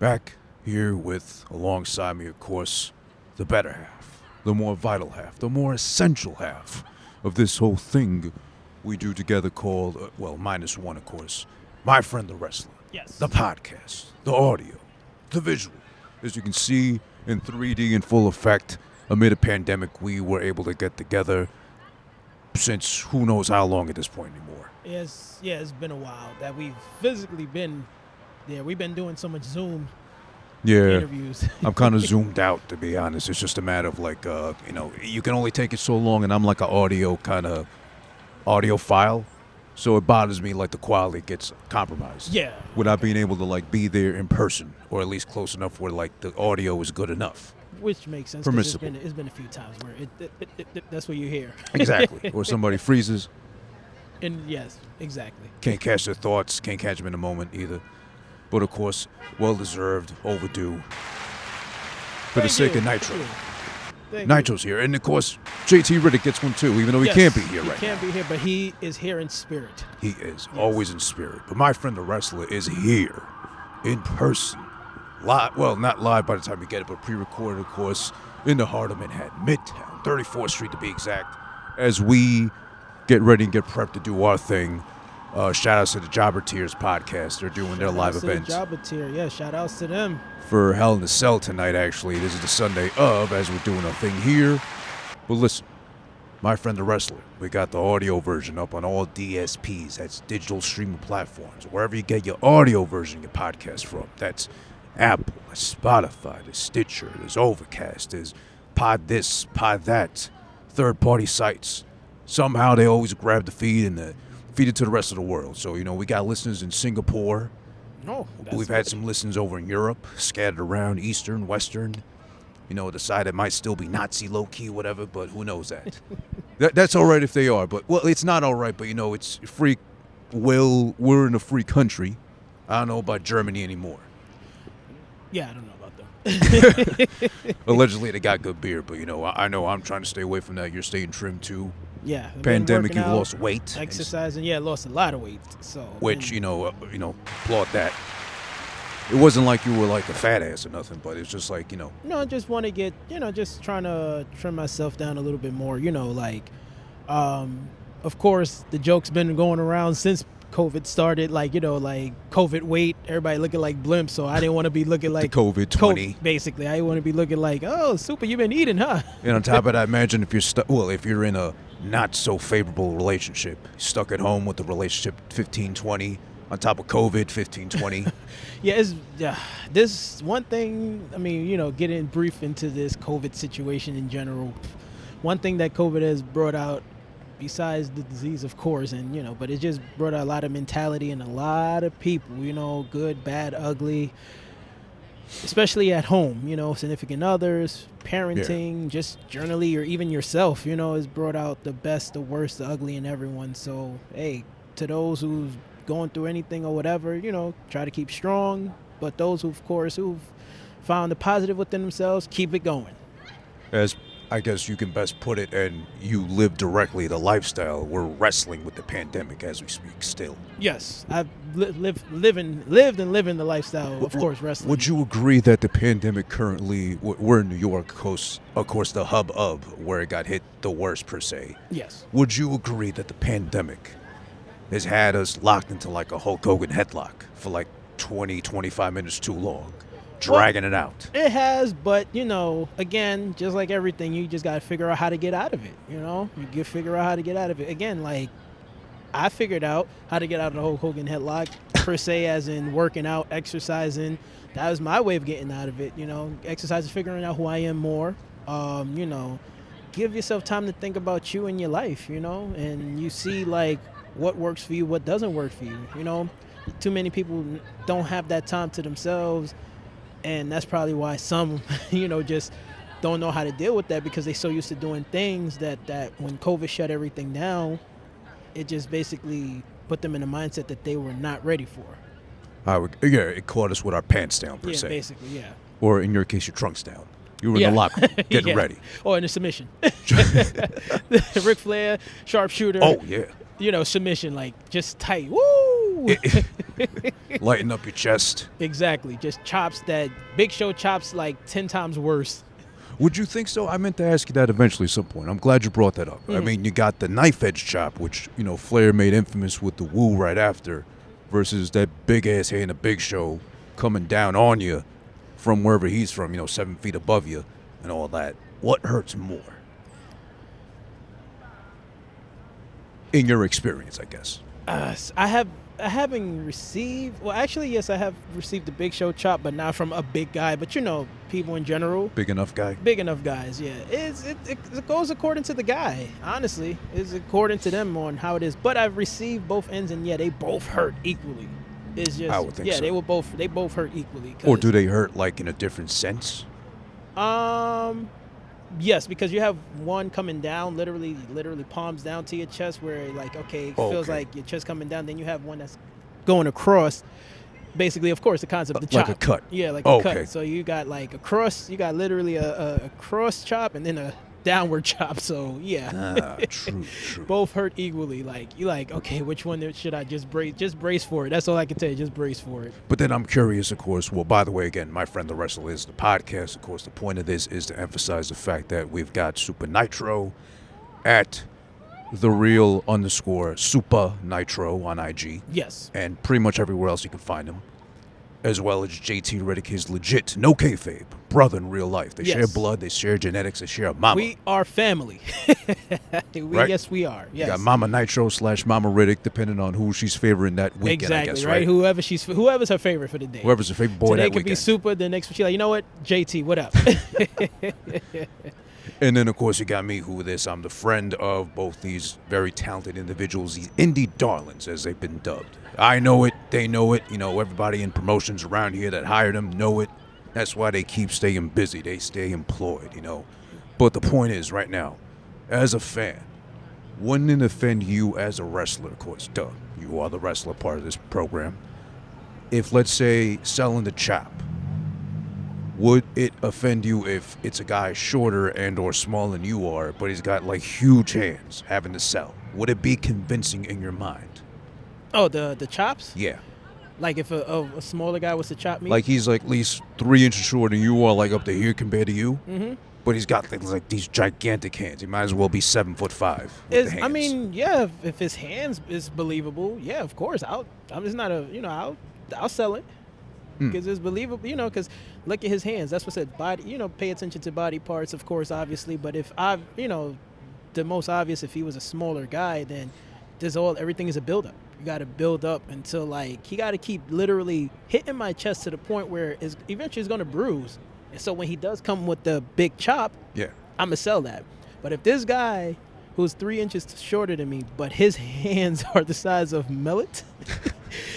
Back here with, alongside me, of course, the better half, the more vital half, the more essential half of this whole thing we do together called, minus one, of course, my friend the wrestler. Yes. The podcast, the audio, the visual. As you can see in 3D in full effect, amid a pandemic, we were able to get together since who knows how long at this point anymore. It's been a while that we've physically been there. We've been doing so much Zoom interviews. I'm kind of zoomed out, to be honest. It's just a matter of you can only take it so long, and I'm like an audio file. So it bothers me like the quality gets compromised. Yeah. Without being able to be there in person, or at least close enough where the audio is good enough. Which makes sense. Permissible. It's been a few times where that's what you hear. Exactly. Or somebody freezes. And yes, exactly. Can't catch their thoughts. Can't catch them in a moment either. But of course, well-deserved, overdue. For the sake of Nitro. Nitro's here. And of course, JT Riddick gets one too, even though he can't be here right now. He can't be here, but he is here in spirit. He is, always in spirit. But my friend the wrestler is here, in person. Live, well, not live by the time you get it, but pre-recorded, of course, in the heart of Manhattan, Midtown, 34th Street to be exact, as we get ready and get prepped to do our thing. Shout outs to the Jobber Tears podcast. They're doing their live events. Jobber Tear, yeah, shout outs to them. For Hell in a Cell tonight, actually. This is the Sunday of, as we're doing our thing here. But listen, my friend the wrestler, we got the audio version up on all DSPs. That's digital streaming platforms. Wherever you get your audio version of your podcast from. That's Apple, there's Spotify, there's Stitcher, there's Overcast, there's Pod this, Pod that, third-party sites. Somehow they always grab the feed and feed it to the rest of the world. So, we got listeners in Singapore. We've had some listens over in Europe, scattered around, Eastern, Western. The side that might still be Nazi low-key, whatever, but who knows that. That's all right if they are. But, well, it's not all right, but, it's free will. We're in a free country. I don't know about Germany anymore. Yeah, I don't know about them. Allegedly, they got good beer, but, I know I'm trying to stay away from that. You're staying trim, too. Yeah. Pandemic, you've lost weight. Exercising, lost a lot of weight. So, which, applaud that. It wasn't like you were like a fat ass or nothing, but it's just like, No, I just want to get, just trying to trim myself down a little bit more, of course, the joke's been going around since COVID started, COVID weight, everybody looking like blimps, so I didn't want to be looking like the COVID 20. Basically, I didn't want to be looking like, oh, Supa, you've been eating, huh? And on top of that, imagine if you're in a not so favorable relationship, stuck at home with the relationship 15-20, on top of COVID 15-20. This one thing, getting brief into this COVID situation in general, one thing that COVID has brought out, besides the disease, of course, but it just brought out a lot of mentality in a lot of people, good, bad, ugly, especially at home, significant others, parenting, just generally, or even yourself, has brought out the best, the worst, the ugly in everyone. So, hey, to those who's going through anything or whatever, try to keep strong. But those who've found the positive within themselves, keep it going. As I guess you can best put it, and you live directly the lifestyle. We're wrestling with the pandemic as we speak still. Yes, I've lived and living the lifestyle, of course, wrestling. Would you agree that the pandemic currently, we're in New York, of course, the hub of where it got hit the worst, per se. Yes. Would you agree that the pandemic has had us locked into like a Hulk Hogan headlock for like 20, 25 minutes too long? Dragging it out. It has, but again, just like everything, you just got to figure out how to get out of it. You figure out how to get out of it. Again, like I figured out how to get out of the Hulk Hogan headlock, per se, as in working out, exercising. That was my way of getting out of it. Exercising, figuring out who I am more. Give yourself time to think about you and your life. And you see like what works for you, what doesn't work for you. Too many people don't have that time to themselves. And that's probably why some, just don't know how to deal with that, because they're so used to doing things that when COVID shut everything down, it just basically put them in a mindset that they were not ready for. It caught us with our pants down, per se. Yeah, basically, yeah. Or in your case, your trunks down. You were in the locker room, getting ready. Or in a submission. Ric Flair, sharpshooter. Oh, yeah. Submission, like, just tight. Woo! Lighten up your chest. Exactly. Just chops that Big Show chops like 10 times worse. Would you think so? I meant to ask you that eventually at some point. I'm glad you brought that up. I mean, you got the knife edge chop, which, Flair made infamous with the Woo right after, versus that big-ass hand of Big Show coming down on you from wherever he's from, 7 feet above you and all that. What hurts more? In your experience, I guess. I haven't received. Well, actually, yes, I have received the Big Show chop, but not from a big guy. But people in general. Big enough guy. Big enough guys. Yeah, it goes according to the guy. Honestly, it's according to them on how it is. But I've received both ends, and they both hurt equally. It's just I would think so. They both hurt equally. Or do they hurt like in a different sense? Yes, because you have one coming down, literally palms down to your chest, where it feels like your chest coming down. Then you have one that's going across. Basically, of course, the concept of the chop. Like a cut. Yeah, like a cut. So you got like a cross. You got literally a cross chop and then a downward chop. So yeah, true. Both hurt equally. Okay, which one should I just brace? Just brace for it. That's all I can tell you. Just brace for it. But then I'm curious, of course. Well, by the way, again, my friend the wrestler is the podcast. Of course, the point of this is to emphasize the fact that we've got Supa Nitro at the real _ Supa Nitro on IG. Yes. And pretty much everywhere else you can find him. As well as JT Riddick, his legit, no kayfabe, brother in real life. They share blood, they share genetics, they share a mama. We are family. Right? Yes, we are. Yes. You got Mama Nitro / Mama Riddick, depending on who she's favoring that weekend, exactly, I guess, right? Whoever's her favorite for the day. Whoever's her favorite boy Today that could weekend. be Supa, the next she's like, you know what? JT, what up? And then, of course, you got me, who this. I'm the friend of both these very talented individuals, these indie darlings, as they've been dubbed. I know it. They know it. Everybody in promotions around here that hired them know it. That's why they keep staying busy. They stay employed, But the point is, right now, as a fan, wouldn't it offend you as a wrestler, of course, duh, you are the wrestler part of this program, if, let's say, selling the chop, would it offend you if it's a guy shorter and or smaller than you are, but he's got like huge hands having to sell? Would it be convincing in your mind? Oh, the chops? Yeah. Like if a smaller guy was to chop me? Like he's like at least 3 inches shorter than you are, like up to here compared to you. Mm-hmm. But he's got things like these gigantic hands. He might as well be 7'5". I mean, yeah, if his hands is believable, yeah, of course. I'm just not I'll sell it. Because it's believable, because look at his hands. That's what I said. Body, pay attention to body parts, of course, obviously. But if the most obvious, if he was a smaller guy, then everything is a build-up. You got to build up until he got to keep literally hitting my chest to the point where eventually it's going to bruise. And so when he does come with the big chop, yeah, I'm gonna sell that. But if this guy who's 3 inches shorter than me, but his hands are the size of millet,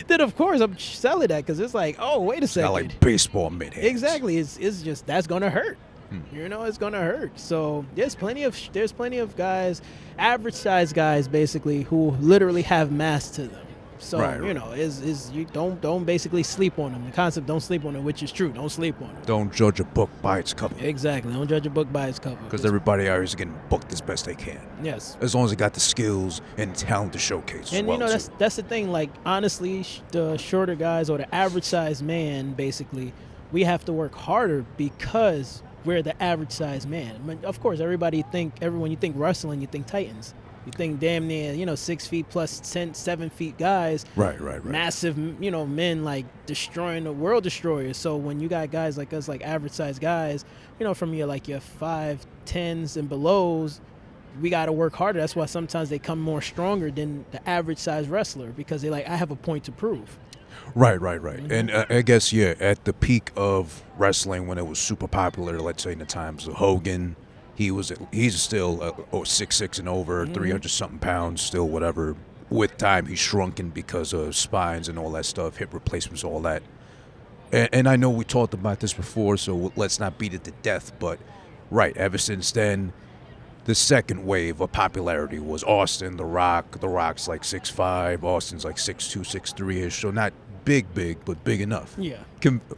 then of course I'm selling that, because it's like, oh, wait a second. Got like baseball mid hands. Exactly. It's just, that's gonna hurt. It's gonna hurt. So there's plenty of guys, average size guys basically, who literally have mass to them. So right. You don't basically sleep on them. The concept, don't sleep on them, which is true. Don't sleep on them. Don't judge a book by its cover. Exactly. Don't judge a book by its cover. Because everybody out here is getting booked as best they can. Yes. As long as they got the skills and talent to showcase. And that's the thing. Like, honestly, the shorter guys or the average size man, basically, we have to work harder because we're the average size man. I mean, of course, when you think wrestling, you think Titans. You think damn near, 6 feet plus 7 feet guys. Right. Massive, men like destroying the world destroyers. So when you got guys like us, like average size guys, from your 5'10s and belows, we got to work harder. That's why sometimes they come more stronger than the average size wrestler, because they I have a point to prove. Right. Mm-hmm. And I guess, at the peak of wrestling, when it was super popular, let's say in the times of Hogan, he's still 6'6" and over, 300-something pounds, still whatever. With time, he's shrunken because of spines and all that stuff, hip replacements, all that. And I know we talked about this before, so let's not beat it to death. But, right, ever since then, the second wave of popularity was Austin, The Rock. The Rock's like 6'5", Austin's like 6'2", 6'3"-ish, so not big, but big enough. Yeah.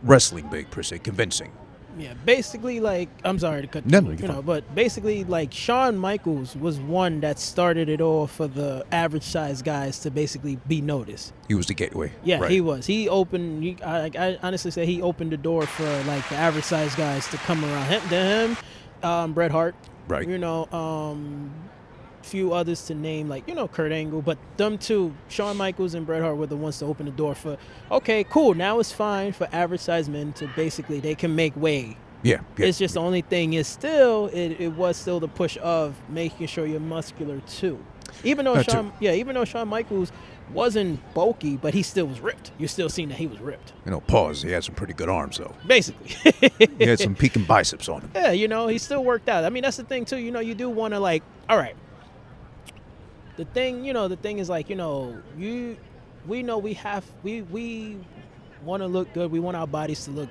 Wrestling big, per se, convincing. Yeah, basically, like, I'm sorry to cut No, you, no, you're you know, fine. but basically, like, Shawn Michaels was one that started it all for the average size guys to basically be noticed. He was the gateway. Yeah, right. he was. He opened. I honestly say he opened the door for like the average size guys to come around. Bret Hart. Right. You know, few others to name, like, you know, Kurt Angle, but them two, Shawn Michaels and Bret Hart, were the ones to open the door for, okay, cool, now it's fine for average sized men to basically, they can make way. Yeah. It's just the only thing is still, it was still the push of making sure you're muscular too. Even though Shawn Michaels wasn't bulky, but he still was ripped. You still seen that he was ripped. You know, pause. He had some pretty good arms, though. Basically. He had some peaking biceps on him. Yeah, you know, he still worked out. I mean, that's the thing too. You know, you do want to, like, all right. The thing is, like, you know, we know we want to look good. We want our bodies to look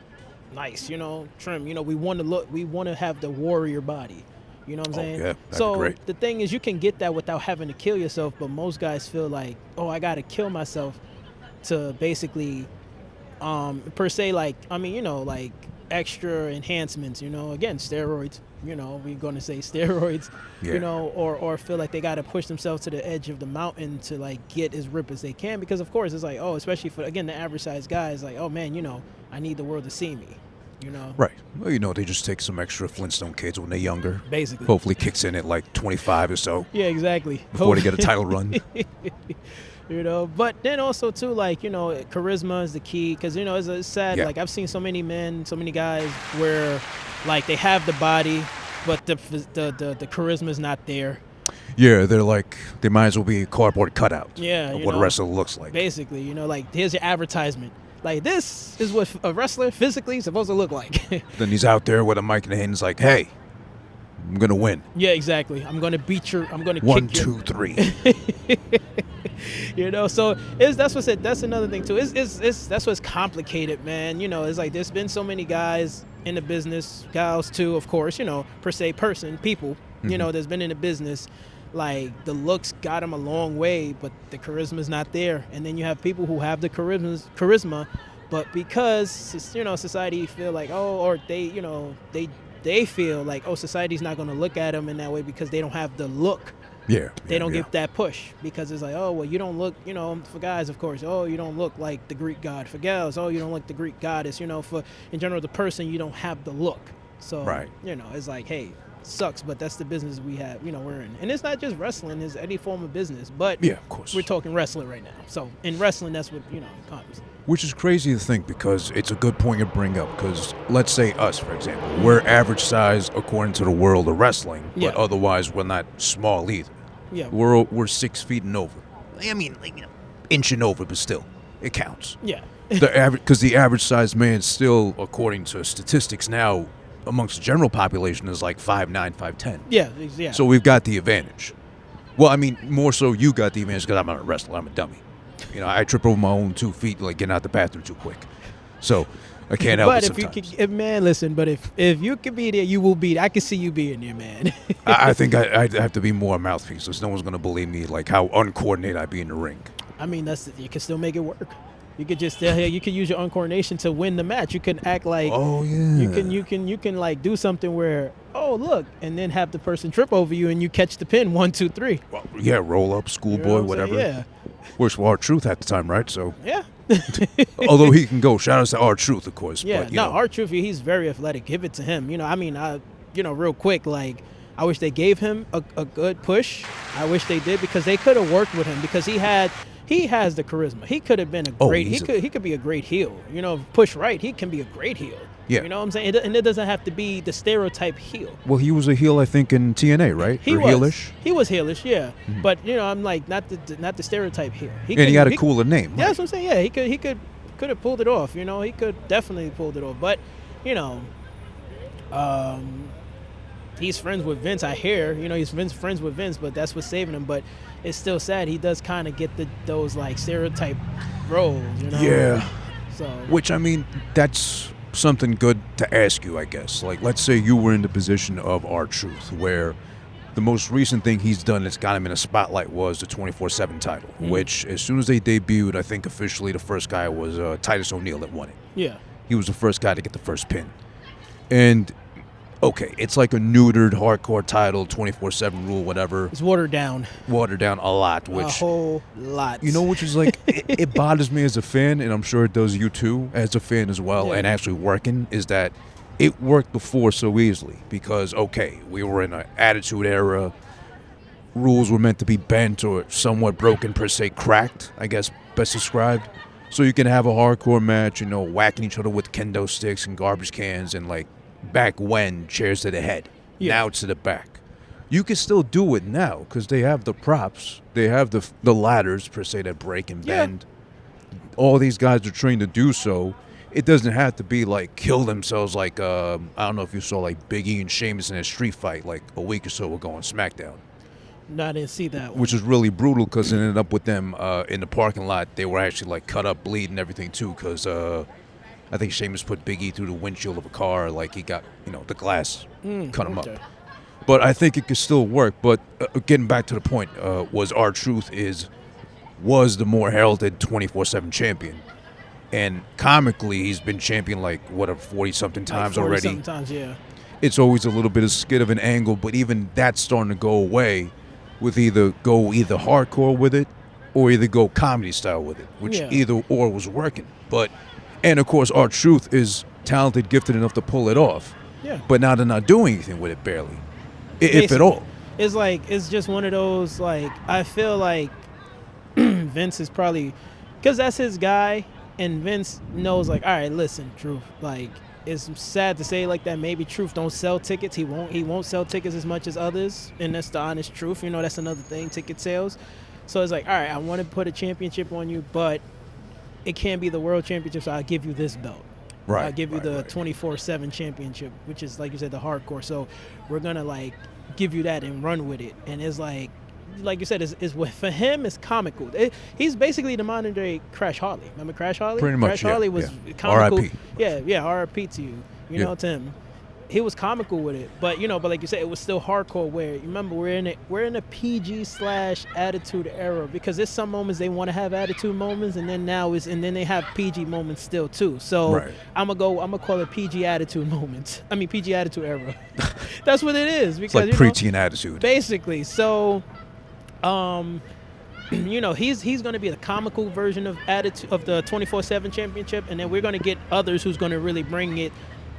nice, you know, trim. You know, we want to have the warrior body. You know what I'm saying? Yeah, that'd be so great. the thing is, you can get that without having to kill yourself, but most guys feel like, oh, I got to kill myself to basically, per se, like, I mean, you know, like extra enhancements, you know, again, steroids, you know, we're going to say steroids, you know, or feel like they got to push themselves to the edge of the mountain to, like, get as ripped as they can. Because, of course, it's like, oh, especially for, again, the average size guy is like, oh, man, you know, I need the world to see me, you know. Right. Well, you know, they just take some extra Flintstone kids when they're younger. Basically. Hopefully kicks in at like 25 or so. Yeah, exactly. Before they get a title run. You know, but then also too, like, you know, charisma is the key, because, you know, it's sad. Yeah. Like, I've seen so many men, so many guys where, like, they have the body, but the charisma is not there. Yeah, they're like, they might as well be cardboard cutouts Yeah, of you what know, a wrestler looks like. Basically, you know, like, here's your advertisement. Like, this is what a wrestler physically is supposed to look like. Then he's out there with a mic in the hand. He's like, hey, I'm going to win. Yeah, exactly. I'm going to beat your, I'm going to 1, kick your. 2, 3. You know, so that's another thing too. That's what's complicated, man. You know, it's like there's been so many guys in the business, gals too, of course, you know, per se, people, you know, that's been in the business. Like, the looks got them a long way, but the charisma's not there. And then you have people who have the charisma, but because, you know, society feel like, oh, or they, you know, they feel like, oh, society's not going to look at them in that way because they don't have the look. Yeah. They don't get that push because it's like, oh, well, you don't look, you know, for guys, of course, oh, you don't look like the Greek god. For gals, oh, you don't look the Greek goddess. You know, for, in general, the person, you don't have the look. So, right. You know, it's like, hey, sucks, but that's the business we have, you know, we're in. And it's not just wrestling, it's any form of business. But yeah, of course, we're talking wrestling right now. So in wrestling, that's what, you know, comes. Which is crazy to think, because it's a good point you bring up. Because let's say us, for example, we're average size according to the world of wrestling, but otherwise we're not small either. Yeah. We're 6 feet and over. I mean, like, you know, inch and over, but still, it counts. Yeah. The average, because the average size man still, according to statistics now, amongst the general population is like 5'9", 5'10". Yeah. So we've got the advantage. Well, I mean, more so you got the advantage because I'm not a wrestler. I'm a dummy. You know, I trip over my own 2 feet, like getting out the bathroom too quick. So I can't help it sometimes. But if you can, man, listen. But if you can be there, you will be. I can see you being there, man. I think I'd have to be more a mouthpiece, because no one's gonna believe me, like how uncoordinated I'd be in the ring. I mean, you can still make it work. You could just you can use your uncoordination to win the match. You can act like, oh yeah, you can like do something where, oh look, and then have the person trip over you and you catch the pin 1, 2, 3. Well, yeah, roll up, schoolboy, whatever. Yeah. Works for R-Truth at the time, right? So yeah. Although he can go, shout out to R-Truth, of course. Yeah, but, you know. R-Truth, he's very athletic. Give it to him. You know, I mean, real quick, like, I wish they gave him a good push. I wish they did, because they could have worked with him, because he has the charisma. He could have been a great. He could be a great heel. You know, push right, he can be a great heel. Yeah. You know what I'm saying? And it doesn't have to be the stereotype heel. Well, he was a heel, I think, in TNA, right? He was heelish. He was heelish, yeah. Mm-hmm. But you know, I'm like not the stereotype heel. He had a cooler name. Yeah, that's what I'm saying. Yeah, he could have pulled it off. You know, he could definitely pulled it off. But you know, he's friends with Vince. I hear, you know, he's friends with Vince, but that's what's saving him. But it's still sad. He does kind of get those like stereotype roles. You know. Yeah. So. Which, I mean, that's something good to ask you, I guess. Like, let's say you were in the position of R-Truth, where the most recent thing he's done that's got him in a spotlight was the 24/7 title, which as soon as they debuted, I think officially the first guy was Titus O'Neil that won it. Yeah. He was the first guy to get the first pin. And okay, it's like a neutered hardcore title, 24/7 rule, whatever. It's watered down. Watered down a lot, which a whole lot. you know, which is like it bothers me as a fan, and I'm sure it does you too as a fan as well. Yeah. And actually working is that it worked before so easily because okay, we were in an attitude era. Rules were meant to be bent or somewhat broken per se, cracked, I guess best described. So you can have a hardcore match, you know, whacking each other with kendo sticks and garbage cans and like back when chairs to the head. Yeah. Now it's to the back. You can still do it now because they have the props. They have the ladders per se that break and bend. All these guys are trained to do so. It doesn't have to be like kill themselves like I don't know if you saw like Big E and Sheamus in a street fight like a week or so ago on SmackDown. No, I didn't see that one. Which is really brutal because it ended up with them in the parking lot. They were actually like cut up, bleeding, everything too. Because I think Sheamus put Big E through the windshield of a car, like he got the glass cut him up. But I think it could still work. But getting back to the point, was R-Truth was the more heralded 24/7 champion, and comically he's been champion like 40-something times like 40 already. Sometimes, yeah. It's always a little bit of skid of an angle, but even that's starting to go away. With either hardcore with it or either go comedy style with it, which either or was working. And of course, R-Truth is talented, gifted enough to pull it off. Yeah. But now they're not doing anything with it barely, if at all. It's like, it's just one of those, like, I feel like Vince is probably, because that's his guy, and Vince knows, like, all right, listen, Truth, like, it's sad to say like that. Maybe Truth don't sell tickets. He won't sell tickets as much as others, and that's the honest truth. You know, that's another thing, ticket sales. So it's like, all right, I want to put a championship on you, but it can't be the world championship, so I'll give you this belt. Right. I'll give you the 24/7 championship, which is, like you said, the hardcore. So we're going to, like, give you that and run with it. And it's like you said, is for him, it's comical. He's basically the modern day Crash Harley. Remember Crash Harley? Pretty much, Crash Harley was comical. R.I.P. Yeah, R.I.P. to you. You know, to him. He was comical with it, but like you said, it was still hardcore. Where you remember we're in a PG/attitude era, because there's some moments they want to have attitude moments, and then they have PG moments still too. So I'm gonna call it PG attitude moments. I mean PG attitude era. That's what it is, because it's like preteen attitude, basically. So, he's going to be the comical version of attitude of the 24/7 championship, and then we're going to get others who's going to really bring the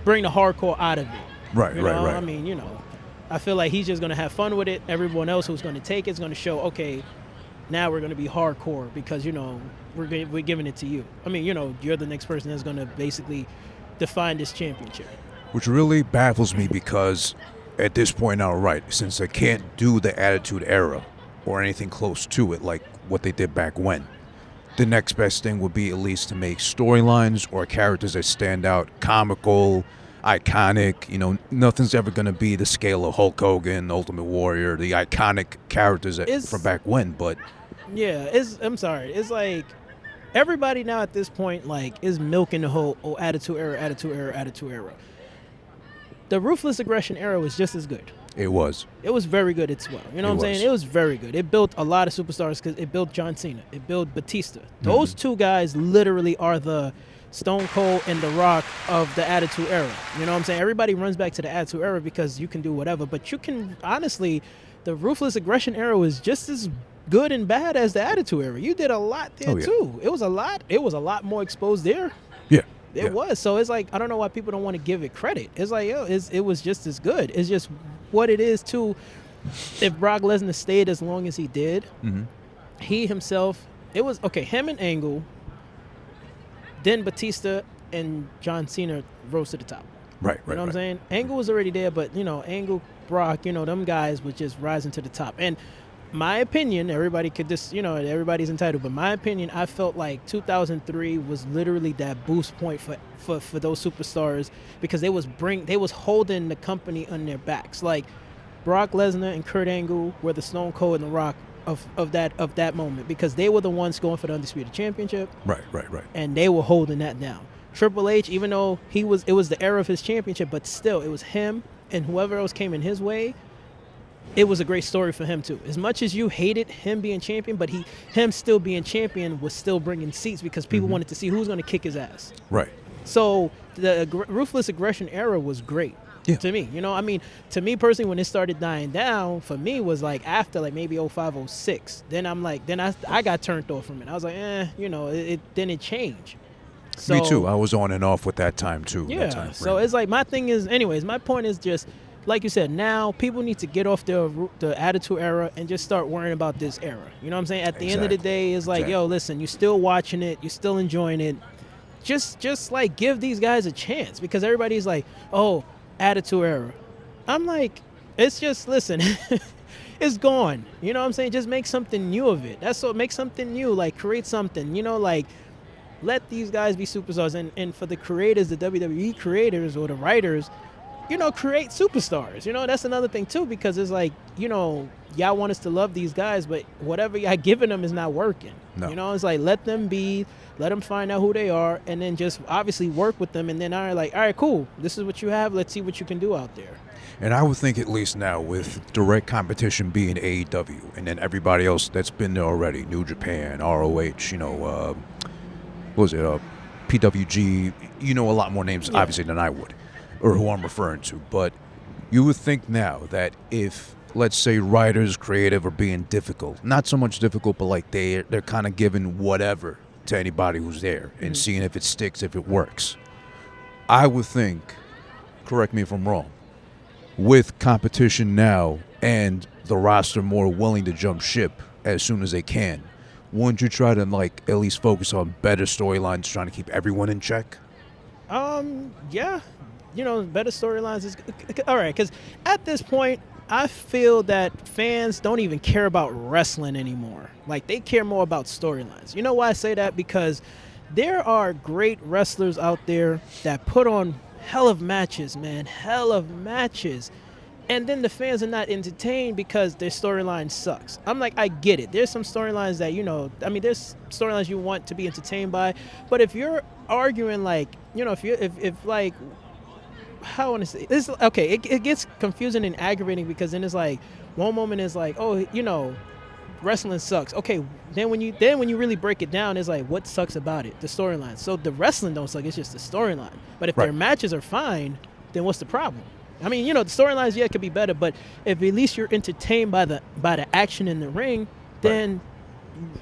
hardcore out of it. Right. I mean, I feel like he's just going to have fun with it. Everyone else who's going to take it's going to show, okay, now we're going to be hardcore because we're giving it to you. I mean, you're the next person that's going to basically define this championship. Which really baffles me because at this point now, since they can't do the Attitude Era or anything close to it like what they did back when, the next best thing would be at least to make storylines or characters that stand out, comical, iconic. Nothing's ever going to be the scale of Hulk Hogan, Ultimate Warrior, the iconic characters from back when. But yeah, I'm sorry. It's like everybody now at this point is milking the whole Attitude Era. The Ruthless Aggression Era was just as good. It was very good as well. You know what I'm saying? It was very good. It built a lot of superstars because it built John Cena. It built Batista. Those two guys literally are the Stone Cold and The Rock of the Attitude Era. You know what I'm saying? Everybody runs back to the Attitude Era because you can do whatever. But you can, honestly, the Ruthless Aggression Era was just as good and bad as the Attitude Era. You did a lot there, too. It was a lot more exposed there. Yeah. It was. So it's like, I don't know why people don't want to give it credit. It's like, it was just as good. It's just what it is, too. If Brock Lesnar stayed as long as he did, he himself, it was, okay, him and Angle, then Batista and John Cena rose to the top. Right. You know what I'm saying? Angle was already there, but, Angle, Brock, them guys was just rising to the top. And my opinion, everybody could just, everybody's entitled, but my opinion, I felt like 2003 was literally that boost point for those superstars, because they was holding the company on their backs. Like Brock Lesnar and Kurt Angle were the Stone Cold and The Rock of that moment, because they were the ones going for the Undisputed Championship. Right. And they were holding that down. Triple H, even though it was the era of his championship, but still it was him and whoever else came in his way. It was a great story for him too. As much as you hated him being champion, but him still being champion was still bringing seats, because people wanted to see who's going to kick his ass. Right. So the ruthless aggression era was great. Yeah. To me, I mean, to me personally, when it started dying down, for me was like after like maybe 05, 06. Then I'm like, then I got turned off from it. I was like, then it changed. So, Me too. I was on and off with that time too. Yeah. That time So it's like my thing is, anyways, my point is just like you said. Now people need to get off the attitude era and just start worrying about this era. You know what I'm saying? At the end of the day, it's like, yo, listen, you're still watching it, you're still enjoying it. Just like give these guys a chance, because everybody's like, oh, attitude era. I'm like, it's just, listen, it's gone. You know what I'm saying? Just make something new of it. That's what, make something new, like create something, like let these guys be superstars. And for the creators, the WWE creators or the writers, create superstars. That's another thing too, because it's like, y'all want us to love these guys, but whatever y'all giving them is not working. No. It's like, let them find out who they are, and then just obviously work with them, and then all right, cool, this is what you have, let's see what you can do out there. And I would think at least now with direct competition being AEW, and then everybody else that's been there already, New Japan, ROH, what was it, PWG, a lot more names obviously than I would, or who I'm referring to. But you would think now that if, let's say, writers, creative are being difficult, not so much difficult, but like they're kind of giving whatever to anybody who's there and seeing if it sticks, if it works. I would think, correct me if I'm wrong, with competition now and the roster more willing to jump ship as soon as they can, wouldn't you try to like at least focus on better storylines, trying to keep everyone in check? Yeah, better storylines is all right, because at this point I feel that fans don't even care about wrestling anymore. Like, they care more about storylines. You know why I say that? Because there are great wrestlers out there that put on hell of matches, man. Hell of matches. And then the fans are not entertained because their storyline sucks. I'm like, I get it. There's some storylines that, there's storylines you want to be entertained by. But if you're arguing like, if like, how I want to say this, okay, it gets confusing and aggravating, because then it's like one moment is like, oh, wrestling sucks. Okay, then when you really break it down, it's like, what sucks about it? The storyline. So the wrestling don't suck, it's just the storyline. But if their matches are fine, then what's the problem? I mean, the storylines, it could be better, but if at least you're entertained by the action in the ring, then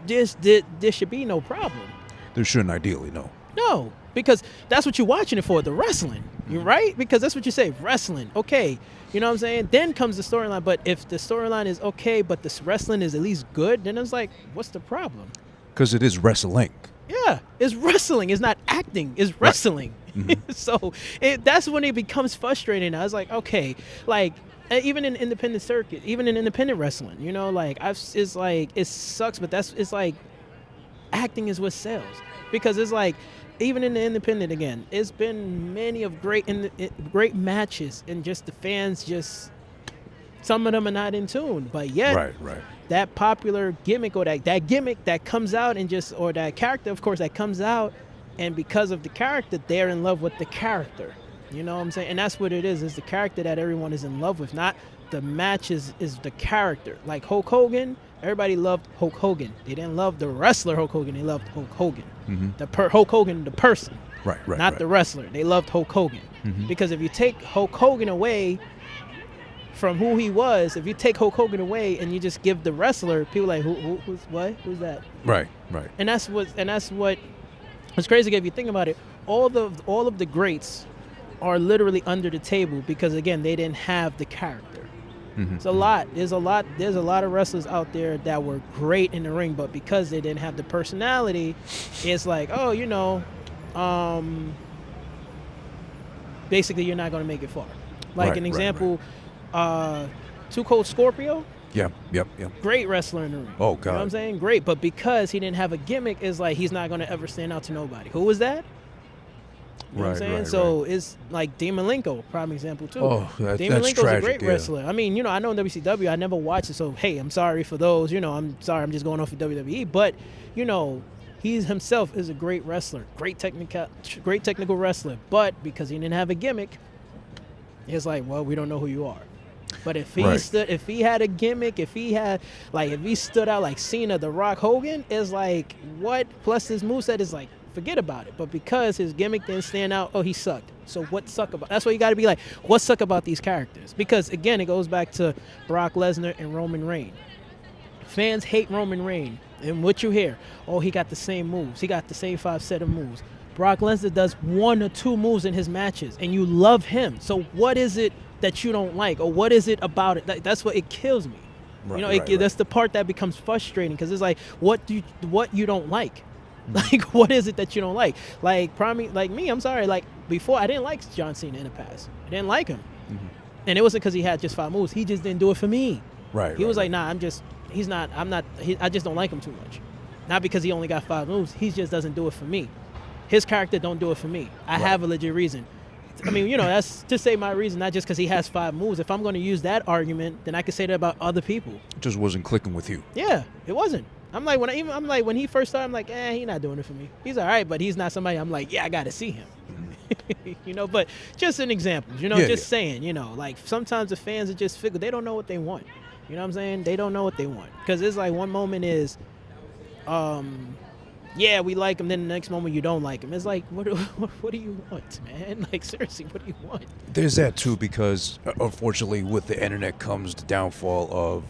there should be no problem. There shouldn't, ideally, no. No, because that's what you're watching it for, the wrestling. You're right? Because that's what you say, wrestling. Okay, you know what I'm saying? Then comes the storyline. But if the storyline is okay, but the wrestling is at least good, then it's like, what's the problem? Because it is wrestling. Yeah, it's wrestling. It's not acting. It's wrestling. Mm-hmm. So that's when it becomes frustrating. I was like, okay, like, even in independent circuit, even in independent wrestling, it's like, it sucks, but it's like, acting is what sells. Because it's like, even in the independent, again, it's been many of great matches, and just the fans, just some of them are not in tune. But yet, that popular gimmick, or that gimmick that comes out, and or that character, of course, that comes out, and because of the character, they're in love with the character. You know what I'm saying? And that's what it is. It's the character that everyone is in love with, not the matches. Is the character. Like Hulk Hogan, everybody loved Hulk Hogan. They didn't love the wrestler Hulk Hogan. They loved Hulk Hogan. Mm-hmm. Hulk Hogan, the person. Not the wrestler. They loved Hulk Hogan. Mm-hmm. Because if you take Hulk Hogan away from who he was, if you take Hulk Hogan away and you just give the wrestler, people are like, who's what? Who's that? Right. And that's what it's crazy if you think about it. All of the greats are literally under the table because, again, they didn't have the character. Mm-hmm. It's a lot. There's a lot of wrestlers out there that were great in the ring, but because they didn't have the personality, it's like, basically you're not going to make it far. Like an example, Too Cold Scorpio. Yep. Great wrestler in the ring. Oh, God. You know what I'm saying? Great. But because he didn't have a gimmick, it's like he's not going to ever stand out to nobody. Who was that? You know what I'm saying? So it's like Dean Malenko, prime example, too. Oh, that's Malenko's tragic, a great wrestler. I mean, I know in WCW, I never watched it, so, hey, I'm sorry for those. I'm sorry, I'm just going off of WWE. But, he himself is a great wrestler, great technical wrestler. But because he didn't have a gimmick, it's like, well, we don't know who you are. But if he had a gimmick, if he stood out like Cena, The Rock, Hogan, is like, what? Plus his moveset is like forget about it. But because his gimmick didn't stand out, oh, he sucked. So what suck about? That's why you got to be like, what suck about these characters? Because again, it goes back to Brock Lesnar and Roman Reigns. Fans hate Roman Reigns, and what you hear, oh, he got the same moves. He got the same 5 set of moves. Brock Lesnar does 1 or 2 moves in his matches, and you love him. So what is it that you don't like, or what is it about it? That's what it kills me. Right, That's the part that becomes frustrating because it's like, what you don't like? Like, what is it that you don't like? Like, like me, I'm sorry. Like, before, I didn't like John Cena in the past. I didn't like him. And it wasn't because he had just 5 moves. He just didn't do it for me. Right. He was like, nah, I just don't like him too much. Not because he only got 5 moves. He just doesn't do it for me. His character don't do it for me. I have a legit reason. I mean, that's to say my reason, not just because he has 5 moves. If I'm going to use that argument, then I could say that about other people. It just wasn't clicking with you. Yeah, it wasn't. I'm like, when he first started, I'm like, he's not doing it for me. He's all right, but he's not somebody I'm like, yeah, I got to see him. But just an example, saying, like sometimes the fans are just figure they don't know what they want. You know what I'm saying? They don't know what they want. Because it's like one moment is, yeah, we like him. Then the next moment you don't like him. It's like, what do you want, man? Like, seriously, what do you want? There's that, too, because unfortunately with the internet comes the downfall of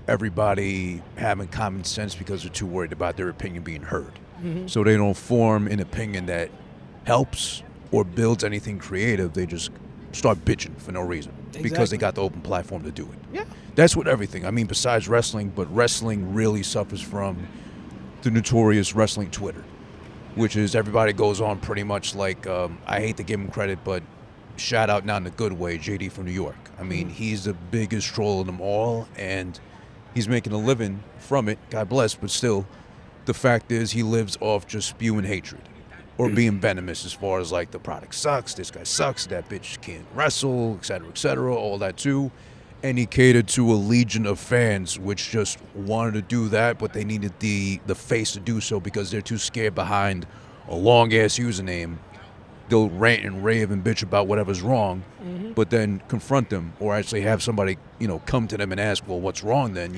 everybody having common sense because they're too worried about their opinion being heard. So they don't form an opinion that helps or builds anything creative. They just start bitching for no reason because they got the open platform to do it. Yeah. That's what everything. I mean, besides wrestling, but wrestling really suffers from the notorious wrestling Twitter, which is everybody goes on pretty much like, I hate to give him credit, but shout out, not in a good way, JD from New York. I mean, he's the biggest troll of them all, and he's making a living from it, God bless, but still, the fact is he lives off just spewing hatred or being venomous as far as like the product sucks, this guy sucks, that bitch can't wrestle, etc., all that too. And he catered to a legion of fans which just wanted to do that, but they needed the face to do so because they're too scared behind a long-ass username. They'll rant and rave and bitch about whatever's wrong, but then confront them or actually have somebody, come to them and ask, well, what's wrong then?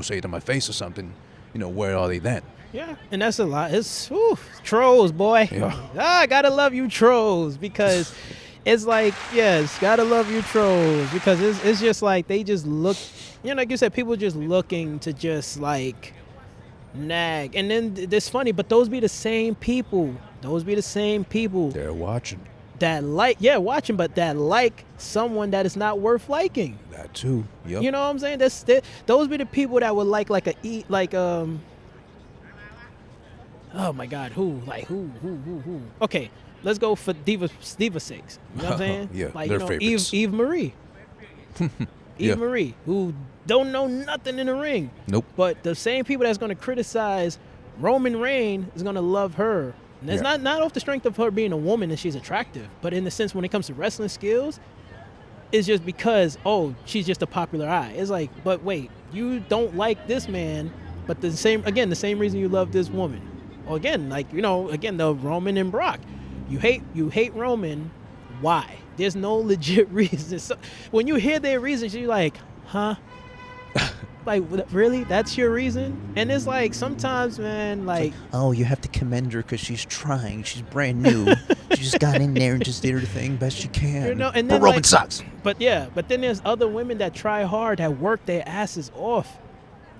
Say it to my face or something. Where are they then? Yeah, and that's a lot. It's trolls, boy. Yeah. I gotta love you trolls because it's like, yes, gotta love you trolls because it's just like they just look, like you said, people just looking to just like nag. And then it's funny, but those be the same people. They're watching. That watching, but that like someone that is not worth liking. That too. Yep. You know what I'm saying? Those be the people that would oh my God, who? Okay, let's go for Diva 6. You know what I'm saying? Yeah, like, their favorites. Eve Marie. Yeah. Marie, who don't know nothing in the ring. Nope. But the same people that's going to criticize Roman Reigns is going to love her. And it's not off the strength of her being a woman and she's attractive, but in the sense when it comes to wrestling skills, it's just because, she's just a popular eye. It's like, but wait, you don't like this man, but the same reason you love this woman. Or again, the Roman and Brock. You hate Roman. Why? There's no legit reason. So when you hear their reasons, you're like, huh? Like, really? That's your reason? And it's like, sometimes, man, like... Oh, you have to commend her because she's trying. She's brand new. She just got in there and just did her thing best she can. And then, but Roman sucks. But then there's other women that try hard, that work their asses off.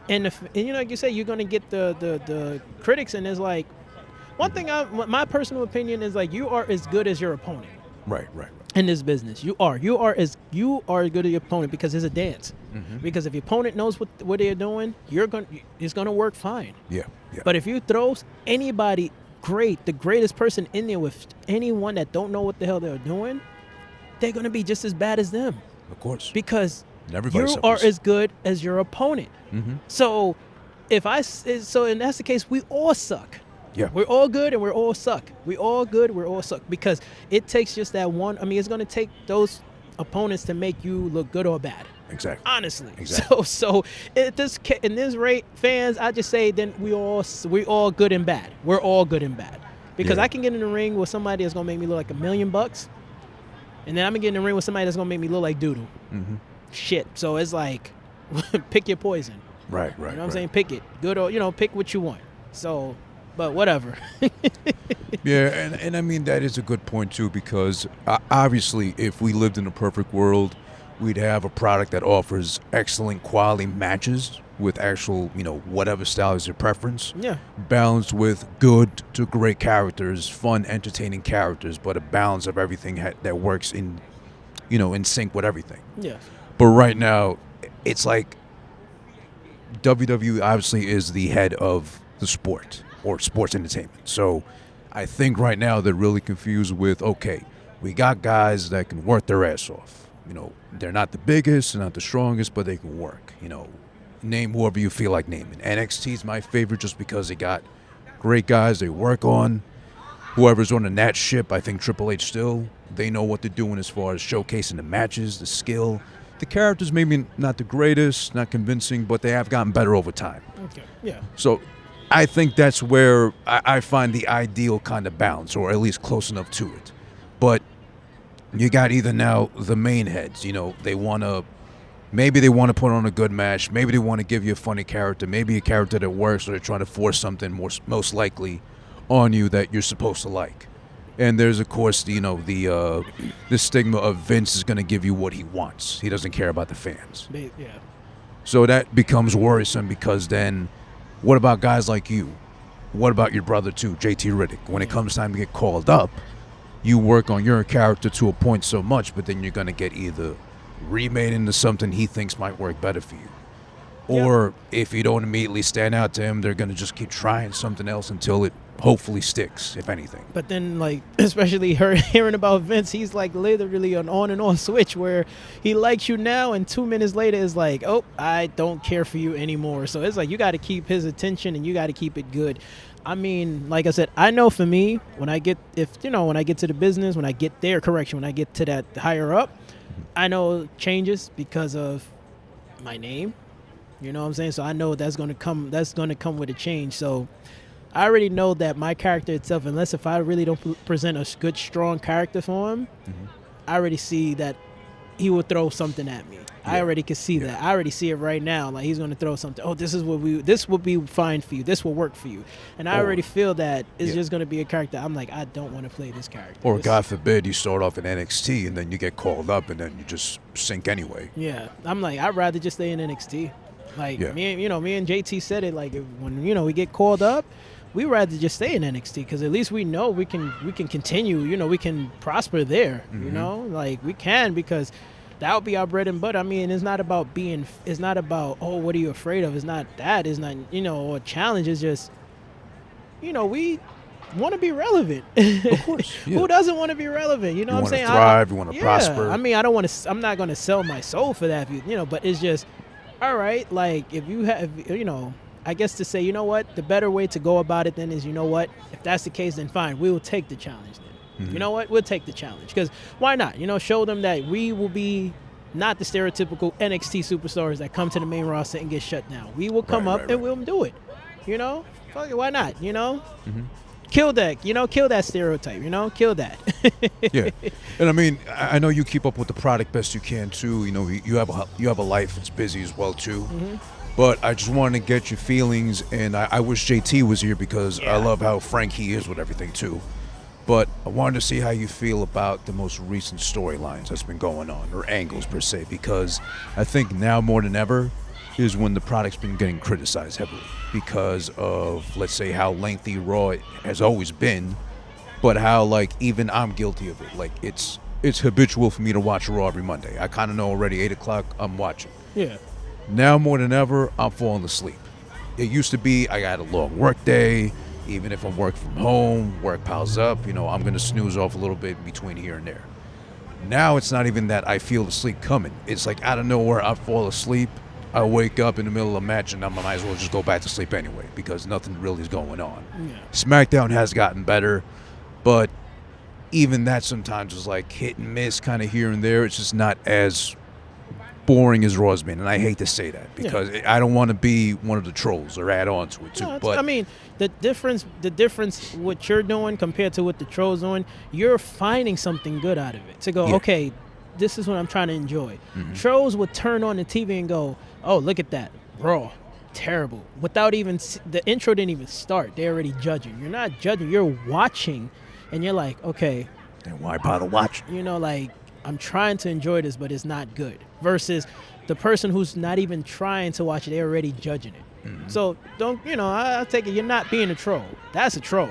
And like you say, you're going to get the critics, and it's like... One thing, my personal opinion is like, you are as good as your opponent. Right. In this business, you are as good as your opponent because it's a dance. Because if your opponent knows what they're doing, it's gonna work fine. Yeah. But if you throw anybody the greatest person in there with anyone that don't know what the hell they're doing, they're gonna be just as bad as them. Of course. Because Everybody you suffers. are as good as your opponent. So and that's the case, we all suck. Yeah. We're all good and we're all suck. We all good, we're all suck. Because it takes just that one. I mean, it's going to take those opponents to make you look good or bad. Exactly. Honestly. Exactly. So in this rate, fans, I just say then we all good and bad. We're all good and bad. Because I can get in the ring with somebody that's going to make me look like $1 million, and then I'm going to get in the ring with somebody that's going to make me look like doodle. Shit. So it's like, pick your poison. Right. You know what I'm saying? Pick it. Good or, pick what you want. So... But whatever. Yeah, and I mean, that is a good point, too, because obviously, if we lived in a perfect world, we'd have a product that offers excellent quality matches with actual, whatever style is your preference. Yeah. Balanced with good to great characters, fun, entertaining characters, but a balance of everything that works in sync with everything. Yeah. But right now, it's like WWE obviously is the head of the sport or sports entertainment. So I think right now they're really confused with, okay, we got guys that can work their ass off. They're not the biggest, they're not the strongest, but they can work. Name whoever you feel like naming. NXT is my favorite just because they got great guys they work on. Whoever's on the Nat ship, I think Triple H still, they know what they're doing as far as showcasing the matches, the skill. The characters maybe not the greatest, not convincing, but they have gotten better over time. Okay. Yeah. So I think that's where I find the ideal kind of balance, or at least close enough to it. But you got either now the main heads, maybe they want to put on a good match, maybe they want to give you a funny character, maybe a character that works, or they're trying to force something most likely on you that you're supposed to like. And there's, of course, the stigma of Vince is going to give you what he wants. He doesn't care about the fans. Yeah. So that becomes worrisome, because then what about guys like you? What about your brother, too, JT Riddick? When it comes time to get called up, you work on your character to a point so much, but then you're going to get either remade into something he thinks might work better for you. Or if you don't immediately stand out to him, they're going to just keep trying something else until it hopefully sticks, if anything. But then, especially hearing about Vince, he's literally an on and off switch where he likes you now, and 2 minutes later is like, oh, I don't care for you anymore. So it's like you got to keep his attention, and you got to keep it good. I mean, like I said, I know for me, when I get to the business, when I get to that higher up, I know it changes because of my name. You know what I'm saying? So I know that's going to come with a change. So I already know that my character itself, unless if I really don't present a good, strong character for him, I already see that he will throw something at me. Yeah. I already can see that. I already see it right now. Like, he's going to throw something. Oh, this will be fine for you. This will work for you. And I already feel that it's just going to be a character. I'm like, I don't want to play this character. Or God forbid you start off in NXT and then you get called up and then you just sink anyway. Yeah. I'm like, I'd rather just stay in NXT. Like, me and JT said it, like, when, we get called up, we rather just stay in NXT, because at least we know we can continue, we can prosper there, like we can, because that would be our bread and butter. I mean, it's not about oh, what are you afraid of? It's not that. It's not, a challenge. It's just, we want to be relevant. Of course. Yeah. Who doesn't want to be relevant? You know what I'm saying? Thrive, you want to prosper. I mean, I'm not going to sell my soul for that, but it's just, all right, like, if you have, I guess to say, you know what, the better way to go about it then is, if that's the case, then fine, we will take the challenge then. You know what, we'll take the challenge, because why not? Show them that we will be not the stereotypical NXT superstars that come to the main roster and get shut down. We will come up and we'll do it. Fuck it, why not? Kill that, kill that stereotype, kill that. Yeah. And I mean, I know you keep up with the product best you can too. You have a life that's busy as well too. But I just wanted to get your feelings, and I wish JT was here, because I love how frank he is with everything too. But I wanted to see how you feel about the most recent storylines that's been going on, or angles per se, because I think now more than ever is when the product's been getting criticized heavily because of, let's say, how lengthy Raw has always been, but how, like, even I'm guilty of it. Like, it's habitual for me to watch Raw every Monday. I kind of know already 8 o'clock I'm watching. Yeah. Now more than ever, I'm falling asleep. It used to be I got a long work day. Even if I'm working from home, work piles up, I'm going to snooze off a little bit in between here and there. Now it's not even that I feel the sleep coming. It's like out of nowhere, I fall asleep. I wake up in the middle of a match, and I might as well just go back to sleep anyway, because nothing really is going on. Yeah. SmackDown has gotten better, but even that sometimes is like hit and miss kind of here and there. It's just not as boring as Raw's been, and I hate to say that, because I don't want to be one of the trolls or add on to it too. No, but I mean, the difference what you're doing compared to what the trolls doing, you're finding something good out of it. To go, okay, this is what I'm trying to enjoy. Trolls would turn on the TV and go, oh, look at that, Raw. terrible. Without even the intro didn't even start. They're already judging. You're not judging. You're watching, and you're like, okay, Then why bother watching? you know, like I'm trying to enjoy this, but it's not good. Versus the person who's not even trying to watch it, they're already judging it. Mm-hmm. So don't, you know, I take it you're not being a troll. That's a troll.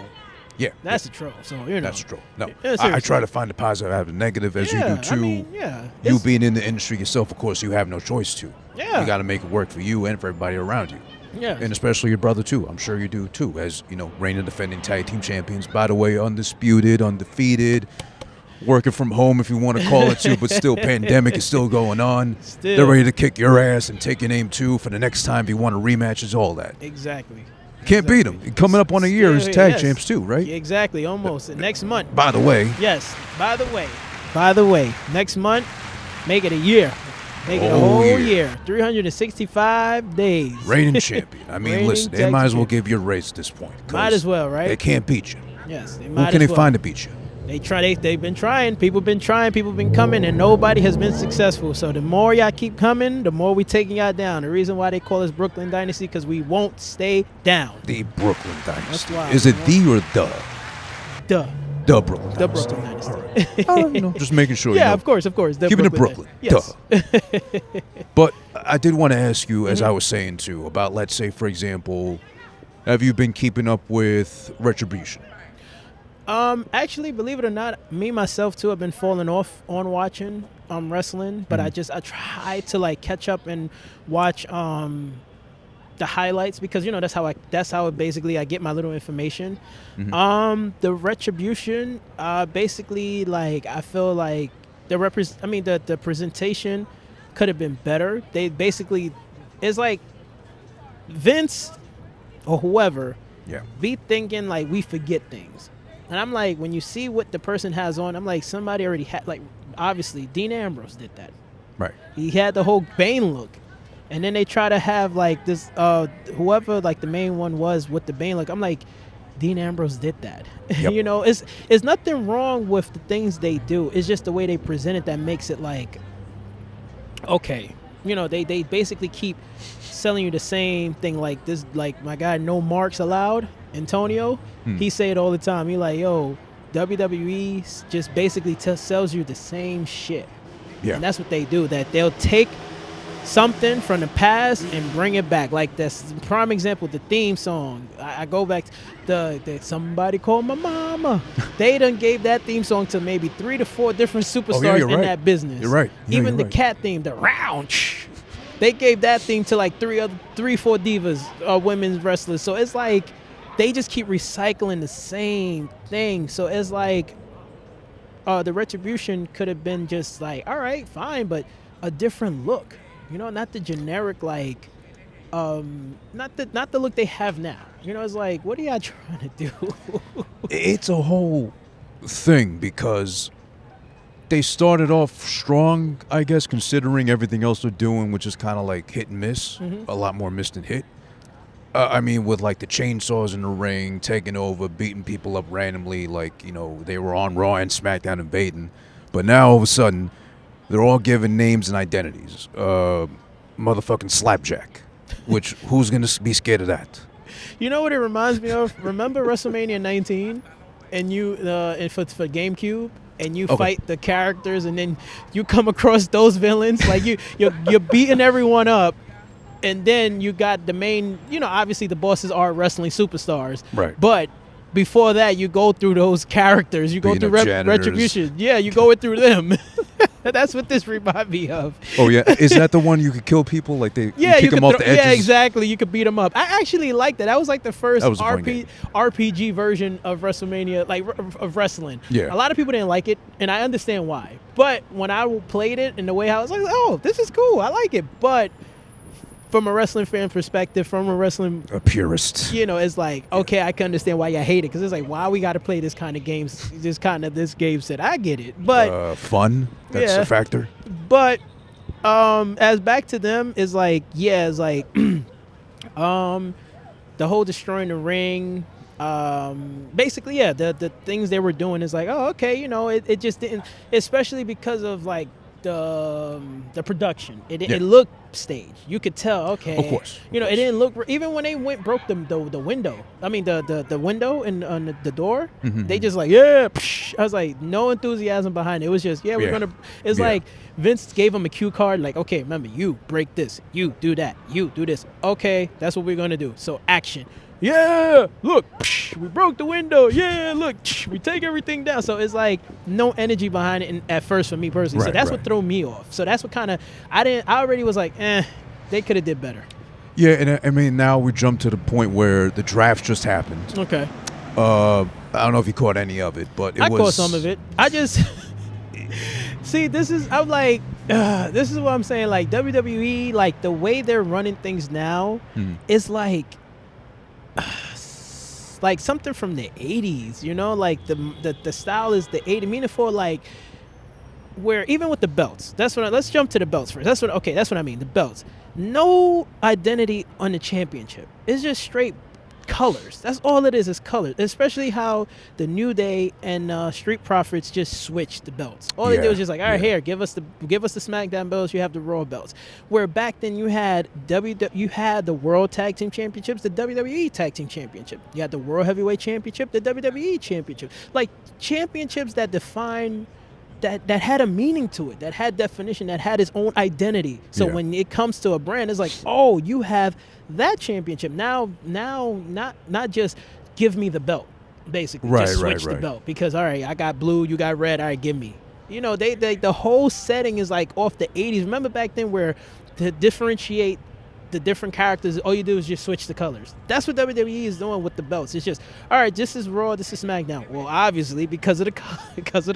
Yeah, That's a troll. So you know, that's true. No, Yeah, I seriously. try to find the positive out of the negative, as you do too. I mean, yeah. You It's- being in the industry yourself, of course, you have no choice to. Yeah. You got to make it work for you and for everybody around you. yeah. And especially your brother too. I'm sure you do too, as you know, reigning defending tag team champions. By the way, undisputed, undefeated, working from home if you want to call it too, but still pandemic is still going on. Still. They're ready to kick your ass and take your name too for the next time if you want a rematch, is all that. Exactly. Can't beat them. Coming up on a year as Still, tag yes. champs too, right? Yeah, exactly. Almost. And next month. By the way, Yes. By the way, next month, make it a year. Make it a Whole whole year. year. 365 days. reigning champion. I mean, Reigning listen, they tag might as well champion. give you a race at this point. 'cause Might as well, right? They can't beat you. Yes. They Who might can as they well. find to beat you? They've been trying. People been trying. People been coming, and nobody has been successful. So the more y'all keep coming, the more we taking y'all down. The reason why they call us Brooklyn Dynasty, because we won't stay down. The Brooklyn Dynasty. why, Is it you know? the or the? Duh. The Brooklyn The Dynasty. Brooklyn Dynasty. All right. You know, just making sure. Yeah, you know, of course. The Keeping it Brooklyn. Yes. Duh. But I did want to ask you, as Mm-hmm. I was saying too, about, let's say, for example, have you been keeping up with Retribution? Actually, believe it or not, me myself too, I've been falling off on watching wrestling, but I try to like catch up and watch the highlights, because you know that's how basically I get my little information. The Retribution, basically, like I feel like the presentation could have been better. They basically, it's like Vince or whoever Yeah. be thinking like we forget things. And I'm like, when you see what the person has on, I'm like, somebody already had, like, obviously Dean Ambrose did that. Right. He had the whole Bane look. And then they try to have like this whoever like the main one was with the Bane look. I'm like, Dean Ambrose did that. Yep. You know, it's nothing wrong with the things they do. It's just the way they present it that makes it like, okay. You know, they basically keep selling you the same thing, like this, like my guy No Marks Allowed, Antonio, he say it all the time. He like, yo, WWE just basically sells you the same shit. Yeah. And that's what they do, that they'll take something from the past and bring it back. Like this prime example, the theme song. I go back to the Somebody Call My Mama. They done gave that theme song to maybe 3 to 4 different superstars you're in right. that business. You're right. Yeah, Even you're the right. cat theme, the round. They gave that theme to like 4 divas, women's wrestlers. So it's like they just keep recycling the same thing. So it's like the Retribution could have been just like, all right, fine, but a different look. You know, not the generic like, not the look they have now. You know, it's like, what are y'all trying to do? It's a whole thing because they started off strong, I guess, considering everything else they're doing, which is kind of like hit and miss, a lot more miss than hit. I mean, with like the chainsaws in the ring, taking over, beating people up randomly, like, you know, they were on Raw and SmackDown invading. But now all of a sudden, they're all given names and identities. Motherfucking Slapjack, which who's going to be scared of that? You know what it reminds me of? Remember WrestleMania 19, and you and for GameCube, and you Okay. fight the characters, and then you come across those villains, like you're beating everyone up, and then you got the main. You know, obviously the bosses are wrestling superstars, Right. But before that, you go through those characters. You go Beating through up janitors. Retribution. Yeah, you go through them. That's what this reminds me of. Oh, yeah. Is that the one you could kill people? Like they Yeah, you kick could them off the edges? Yeah, exactly. You could beat them up. I actually like that. That was like the first That was a fun game. RPG version of WrestleMania, like of wrestling. Yeah. A lot of people didn't like it, and I understand why. But when I played it in the way I was like, oh, this is cool. I like it. But from a wrestling fan perspective, from a wrestling, A purist. you know, it's like, okay, I can understand why you hate it, because it's like, why we got to play this kind of games, this game set. I get it, but Fun. That's Yeah. a factor. But as back to them is like, yeah, it's like the whole destroying the ring, basically, yeah, the things they were doing is like, oh, okay, you know, it just didn't, especially because of like the production. It Yeah. looked staged. You could tell. Okay, Of course, You know, of it didn't look even when they broke the window. I mean the window and on the door. Mhm. They just like psh. I was like no enthusiasm behind it. It was just we're Yeah. gonna. It's Yeah. like Vince gave him a cue card. Like okay, remember you break this, you do that, you do this. Okay, that's what we're gonna do. So action. Yeah, look, psh, we broke the window. Yeah, look, psh, we take everything down. So it's like no energy behind it at first for me personally. So Right, that's right. what threw me off. So that's what kind of I already was like, they could have did better. Yeah, and I mean, now we jump to the point where the draft just happened. Okay, I don't know if you caught any of it, but I caught some of it. I just see this is what I'm saying. Like WWE, like the way they're running things now is like something from the 80s, you know, like the style is the 80s, meaning for like where even with the belts, let's jump to the belts first. That's what I mean. The belts, no identity on the championship. It's just straight colors. That's all it is colors, especially how the New Day and Street Profits just switched the belts. All they Yeah, did was just like, all right, yeah. here, give us the SmackDown belts, you have the Raw belts. Where back then you had the World Tag Team Championships, the WWE Tag Team Championship. You had the World Heavyweight Championship, the WWE Championship. Like championships that define that had a meaning to it, that had definition, that had its own identity. So Yeah. when it comes to a brand, it's like, oh, you have that championship. Now not just give me the belt, basically. Right, just right, switch the right. belt. Because all right, I got blue, you got red, all right, give me. You know, they the whole setting is like off the 80s. Remember back then where to differentiate the different characters, all you do is just switch the colors. That's what WWE is doing with the belts. It's just, all right, this is Raw, this is SmackDown. Well, obviously because of the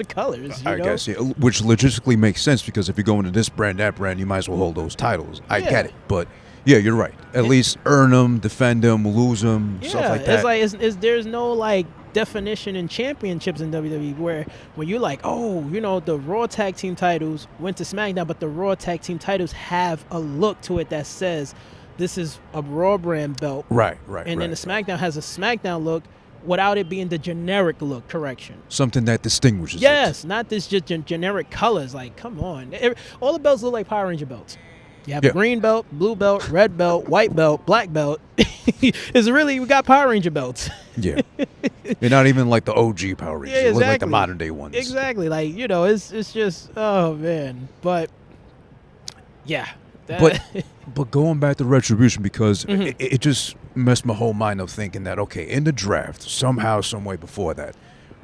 colors. You I know? guess, yeah, which logistically makes sense because if you go into this brand, that brand, you might as well hold those titles. I Yeah. get it, but yeah, you're right. At least earn them, defend them, lose them, Yeah, stuff like that. it's like there's no like definition in championships in WWE where when you're like, oh, you know, the Raw Tag Team titles went to SmackDown, but the Raw Tag Team titles have a look to it that says this is a Raw brand belt, Right. and then the SmackDown has a SmackDown look without it being the generic look. Correction. Something that distinguishes Yes, not this just generic colors. Like, come on, all the belts look like Power Ranger belts. You have Yeah. a green belt, blue belt, red belt, white belt, black belt. It's really, we got Power Ranger belts. it. Yeah. They're not even like the OG Power Rangers. Yeah, They look like the exactly. modern day ones. Exactly. Like, you know, it's just, oh man. But yeah. But going back to Retribution, because Mm-hmm. it just messed my whole mind up thinking that, okay, in the draft, somehow, some way before that,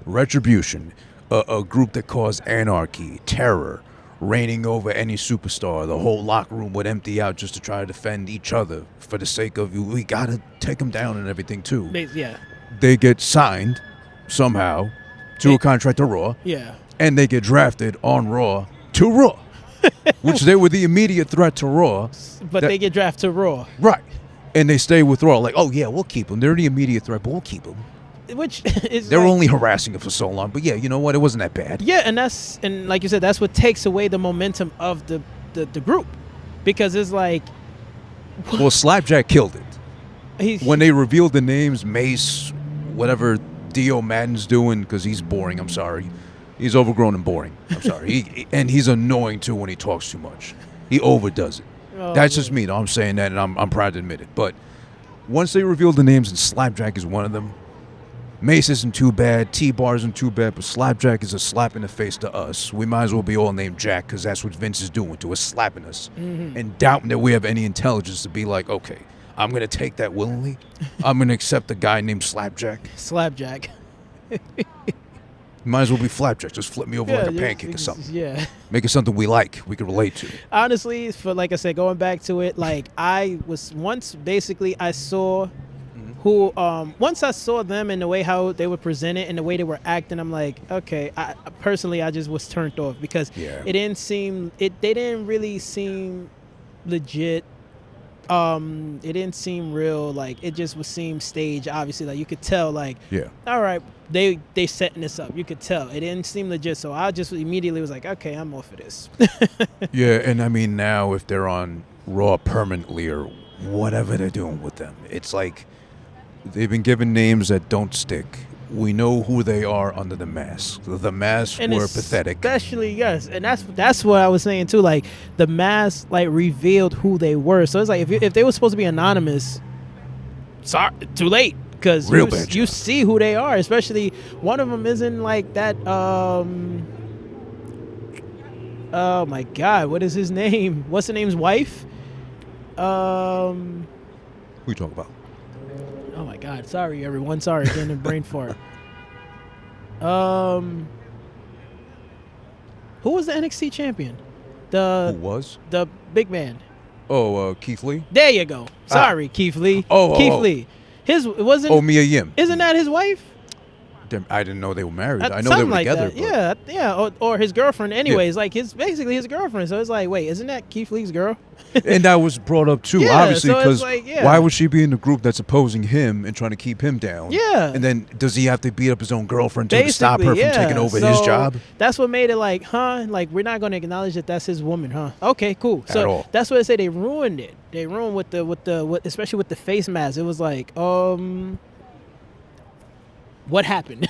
Retribution, a group that caused anarchy, terror, reigning over any superstar, the whole locker room would empty out just to try to defend each other for the sake of, we got to take them down and everything too. Yeah. They get signed somehow to a contract to Raw, Yeah. and they get drafted on Raw to Raw, which they were the immediate threat to Raw. But That- they get drafted to Raw, Right. And they stay with Raw. Like, oh, yeah, we'll keep them. They're the immediate threat, but we'll keep them. which is They were like, only harassing it for so long. But, yeah, you know what? It wasn't that bad. yeah, and like you said, that's what takes away the momentum of the group, because it's like Well, Slapjack killed it. he's When they revealed the names, Mace, whatever Dio Madden's doing, because he's boring, I'm sorry. He's overgrown and boring. I'm sorry. And he's annoying, too, when he talks too much. He overdoes it. Oh, That's just me, though. I'm saying that, and I'm proud to admit it. But once they revealed the names, and Slapjack is one of them, Mace isn't too bad, T-Bar isn't too bad, but Slapjack is a slap in the face to us. We might as well be all named Jack, because that's what Vince is doing to us, slapping us. And doubting that we have any intelligence to be like, okay, I'm going to take that willingly. I'm going to accept a guy named Slapjack. Slapjack. Might as well be Flapjack. Just flip me over like a yeah, pancake or something. Yeah. Make it something we like, we can relate to. Honestly, for like I said, going back to it, like I was once basically I saw who once I saw them and the way how they were presented and the way they were acting, I'm like, okay, I personally I just was turned off because Yeah. they didn't really seem legit. It didn't seem real. Like it just would seem staged. Obviously, like you could tell. Like, Yeah. all right, they setting this up. You could tell it didn't seem legit. So I just immediately was like, okay, I'm off of this. Yeah, and I mean now if they're on Raw permanently or whatever they're doing with them, it's like they've been given names that don't stick. we know who they are under the mask. The masks And were pathetic. Especially, yes, and that's what I was saying too. Like the mask, like revealed who they were. So it's like if they were supposed to be anonymous, sorry, too late. Because you see who they are. Especially one of them isn't like that. Oh my God, what is his name? What's the name's wife? Who are you talking about? Oh my God, sorry everyone. Sorry, getting a brain fart. Who was the NXT champion? Who was? The big man. Oh, Keith Lee? There you go. Sorry, Keith Lee. Keith Lee. His wasn't. Oh, Mia Yim. Isn't that his wife? I didn't know they were married. I know Something they were like together. that. Yeah. Or his girlfriend. Anyways, like basically his girlfriend. So it's like, wait, isn't that Keith Lee's girl? And that was brought up too, Yeah, obviously, so it's because like, yeah. why would she be in the group that's opposing him and trying to keep him down? Yeah. And then does he have to beat up his own girlfriend to stop her from yeah. taking over his So job? That's what made it like, huh? Like we're not going to acknowledge that that's his woman, huh? Okay, cool. At So all. that's what they say. They ruined it. They ruined with especially with the face mask. It was like, what happened?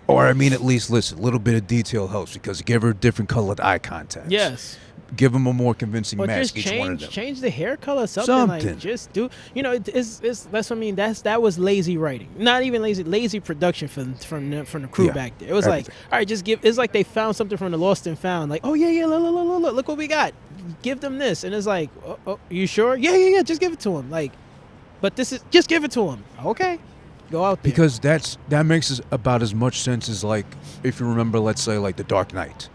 Or, I mean, at least, listen, a little bit of detail helps because give her different colored eye contact. Yes. Give him a more convincing Or mask, just each one of them. change the hair color, something. Like just do, it's that's what I mean. That was lazy writing, not even lazy production from the crew back there. It was everything. like, all right, just give. It's like they found something from the Lost and Found. Like, oh yeah, look what we got. Give them this, and it's like, oh, you sure? Yeah, just give it to him. Like, but this is just give it to him. Okay, go out there. Because that makes about as much sense as, like, if you remember, let's say, like, The Dark Knight.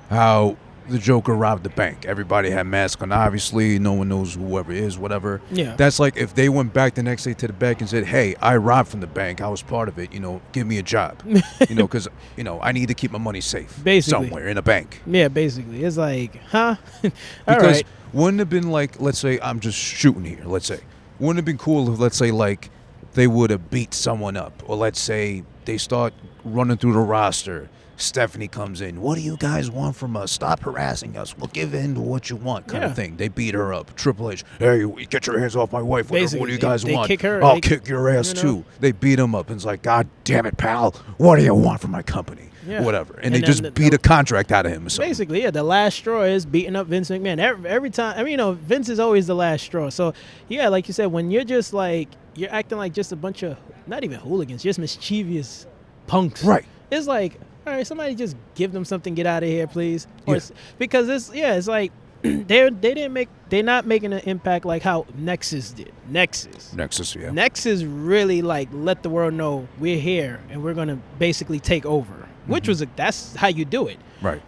How the Joker robbed the bank. Everybody had masks on, obviously. No one knows whoever is, whatever. Yeah. That's like if they went back the next day to the bank and said, hey, I robbed from the bank. I was part of it. Give me a job. Because, I need to keep my money safe. Basically. Somewhere in a bank. Yeah, basically. It's like, huh? All Because right. wouldn't it have been like, let's say, I'm just shooting here, let's say. Wouldn't it have been cool if, let's say, like, they would have beat someone up? Or let's say they start running through the roster. Stephanie comes in. What do you guys want from us? Stop harassing us. We'll give in to what you want, kind of thing. They beat her up. Triple H, hey, get your hands off my wife. What do you guys want? Kick her. I'll kick your ass too. They beat him up, and it's like, God damn it, pal. What do you want from my company? Yeah. Whatever. And And they then just beat a contract out of him or something. Basically, yeah, the last straw is beating up Vince McMahon. Every time, I mean, Vince is always the last straw. So, yeah, like you said, when you're just like, you're acting like just a bunch of, not even hooligans, just mischievous punks. Right. It's like, all right, somebody just give them something, get out of here, please. Or Yeah. because it's like, they're not making an impact like how Nexus did. Nexus, yeah. Nexus really like let the world know we're here and we're gonna basically take over. Which was that's how you do it. Right.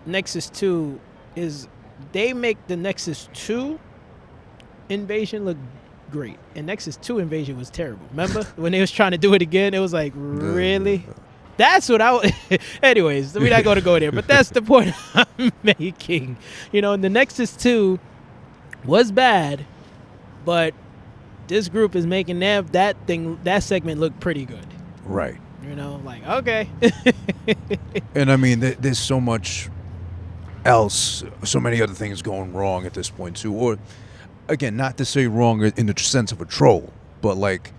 Nexus 2 is they make the Nexus 2 invasion look great, and Nexus 2 invasion was terrible. Remember when they was trying to do it again? It was like, really? That's what anyways, we're not going to go there, but that's the point I'm making. The Nexus 2 was bad, but this group is making that segment look pretty good. Right. Like, okay. And I mean, there's so much else, so many other things going wrong at this point too. Or, again, not to say wrong in the sense of a troll, but like,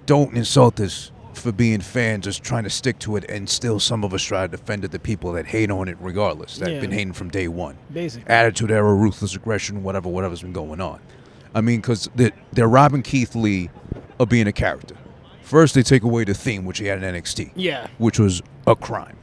don't insult us for being fans, just trying to stick to it, and still some of us try to defend it, the people that hate on it regardless, that have been hating from day one. Basically. Attitude era, ruthless aggression, whatever's been going on. I mean, because they're robbing Keith Lee of being a character. First, they take away the theme, which he had in NXT. Yeah. Which was a crime.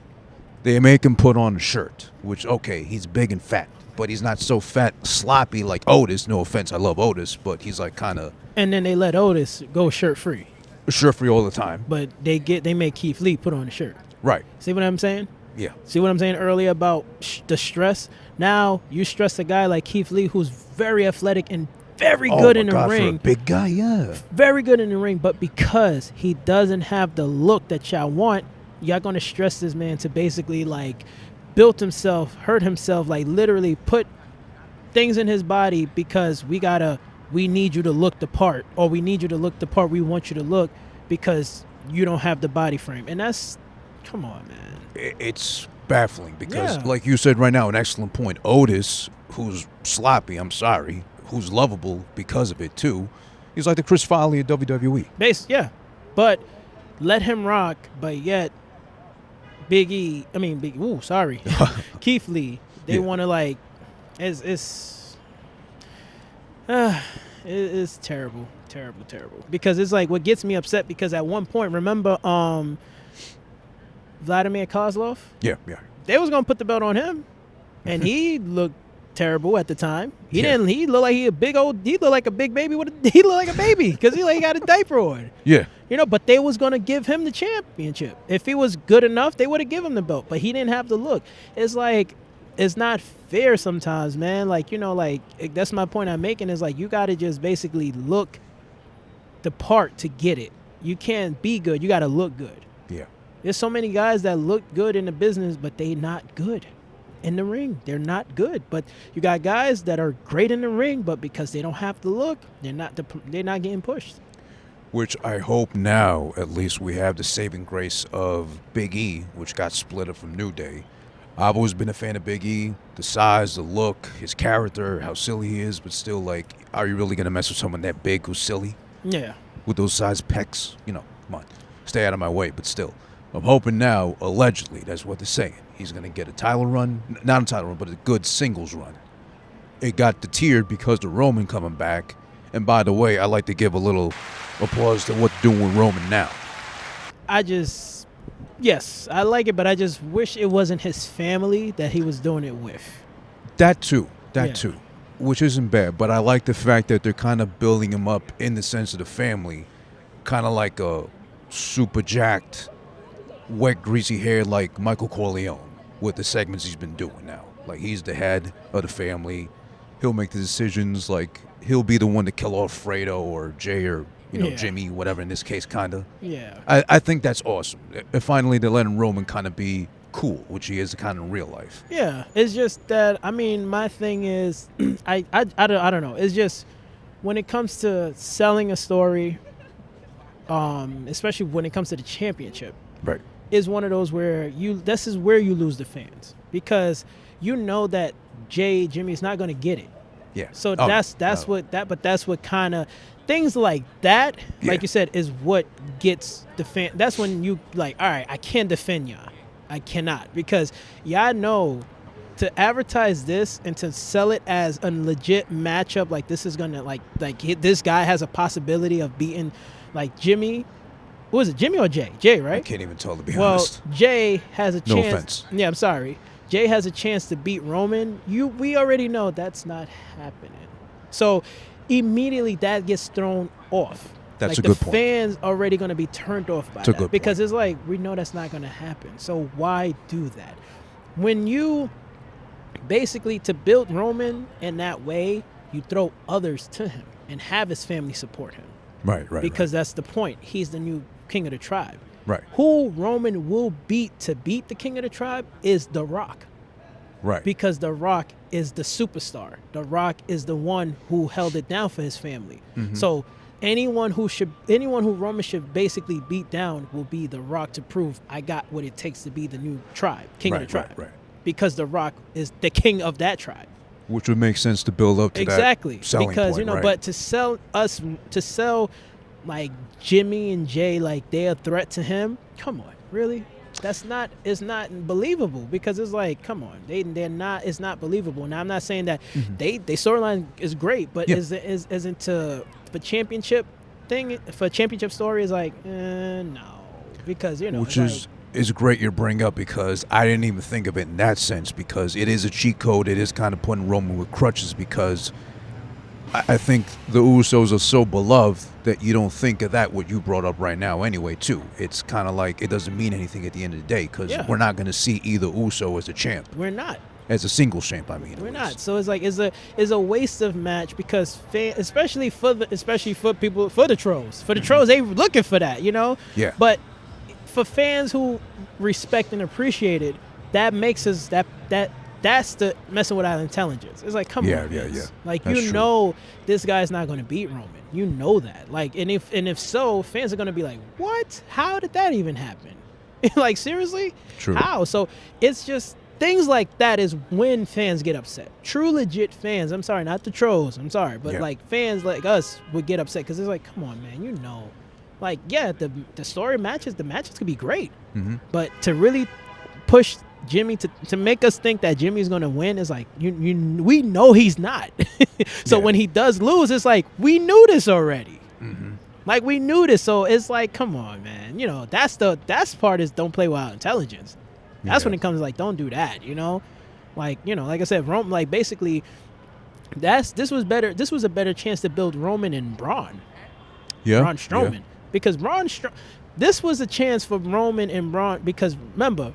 They make him put on a shirt, which, okay, he's big and fat, but he's not so fat, sloppy like Otis. No offense, I love Otis, but he's like kind of... And then they let Otis go shirt-free. Shirt-free all the time. But they make Keith Lee put on a shirt. Right. See what I'm saying? Yeah. See what I'm saying earlier about the stress? Now, you stress a guy like Keith Lee who's very athletic and very good in the ring. For a big guy, yeah. Very good in the ring, but because he doesn't have the look that y'all want, y'all gonna stress this man to basically like build himself, hurt himself, like literally put things in his body because we need you to look the part, or we need you to look the part we want you to look because you don't have the body frame. And that's, come on, man. It's baffling because, like you said right now, an excellent point. Otis, who's sloppy, I'm sorry, who's lovable because of it too. He's like the Chris Farley of WWE. But let him rock, but yet Keith Lee, they want to like, it's terrible. Because it's like what gets me upset because at one point, remember Vladimir Kozlov? Yeah. They was gonna put the belt on him, and he looked terrible at the time. He didn't. He looked like he looked like a big baby. He looked like a baby because he got a diaper on. Yeah. But they was gonna give him the championship if he was good enough. They would have given him the belt, but he didn't have the look. It's like it's not fair sometimes, man. Like that's my point I'm making. Is like you got to just basically look the part to get it. You can't be good. You got to look good. Yeah. There's so many guys that look good in the business, but they not good in the ring. They're not good. But you got guys that are great in the ring, but because they don't have the look, they're not getting pushed. Which I hope now, at least, we have the saving grace of Big E, which got split up from New Day. I've always been a fan of Big E. The size, the look, his character, how silly he is, but still, like, are you really going to mess with someone that big who's silly? Yeah. With those size pecs? Come on. Stay out of my way, but still. I'm hoping now, allegedly, that's what they're saying. He's going to get a title run. Not a title run, but a good singles run. It got deterred because of Roman coming back. And by the way, I like to give a little applause to what they're doing with Roman now. Yes, I like it, but I just wish it wasn't his family that he was doing it with. That too, which isn't bad. But I like the fact that they're kind of building him up in the sense of the family, kind of like a super jacked, wet, greasy hair like Michael Corleone with the segments he's been doing now. Like he's the head of the family. He'll make the decisions. Like he'll be the one to kill off Fredo or Jay or Jimmy, whatever in this case, kind of. Yeah. I think that's awesome. And finally, they're letting Roman kind of be cool, which he is kind of in real life. Yeah. It's just that, my thing is, I don't know. It's just when it comes to selling a story, especially when it comes to the championship, right, is one of those where this is where you lose the fans because that Jimmy's not going to get it. Yeah. So that's what kind of things like that, like you said, is what gets the fan. That's when you like, all right, I can't defend y'all. I cannot because y'all know to advertise this and to sell it as a legit matchup. Like this is gonna like this guy has a possibility of beating like Jimmy. What was it, Jimmy or Jay? Jay, right? I can't even tell, to be honest. Well, Jay has a chance. No offense. Yeah, I'm sorry. Jay has a chance to beat Roman. We already know that's not happening. So immediately that gets thrown off. That's like a good the point. fans already going to be turned off by that because it's like we know that's not going to happen. So why do that? When you basically to build Roman in that way, you throw others to him and have his family support him. Right. Because that's the point. He's the new king of the tribe. Right. Who Roman will beat to beat the king of the tribe is The Rock. Right. Because The Rock is the superstar. The Rock is the one who held it down for his family. Mm-hmm. So anyone who Roman should basically beat down will be The Rock to prove I got what it takes to be the new tribe, king of the tribe. Right. Because The Rock is the king of that tribe. Which would make sense to build up to that selling because point, right? But to sell like Jimmy and Jay like they're a threat to him, come on, really? It's not believable because it's like, come on, it's not believable. Now I'm not saying that they storyline is great, but isn't for championship story is like no, because which is great you bring up because I didn't even think of it in that sense because it is a cheat code. It is kind of putting Roman with crutches because I think the Usos are so beloved that you don't think of that, what you brought up right now anyway, too. It's kind of like it doesn't mean anything at the end of the day because we're not going to see either Uso as a champ. We're not. As a single champ, I mean. We're not. So it's like it's a waste of match because especially for the trolls. For the trolls, they looking for that, Yeah. But for fans who respect and appreciate it, that makes us that's the messing with our intelligence. It's like, come on, Vince. Like that's true. This guy's not going to beat Roman. You know that. Like, and if so, fans are going to be like, what? How did that even happen? Like, seriously? True. How? So it's just things like that is when fans get upset. True, legit fans. I'm sorry, not the trolls. I'm sorry, but like fans like us would get upset because it's like, come on, man. Like, yeah, the story matches, the matches could be great. Mm-hmm. But to really push Jimmy to make us think that Jimmy's going to win is like, we know he's not. So when he does lose, it's like, we knew this already. Mm-hmm. Like, we knew this. So it's like, come on, man. You know, that's part is don't play without intelligence. That's when it comes like, don't do that, you know? Like, you know, like I said, Rome, like basically this was better. This was a better chance to build Roman and Braun. Yeah. Braun Strowman. Yeah. Because this was a chance for Roman and Braun, because remember,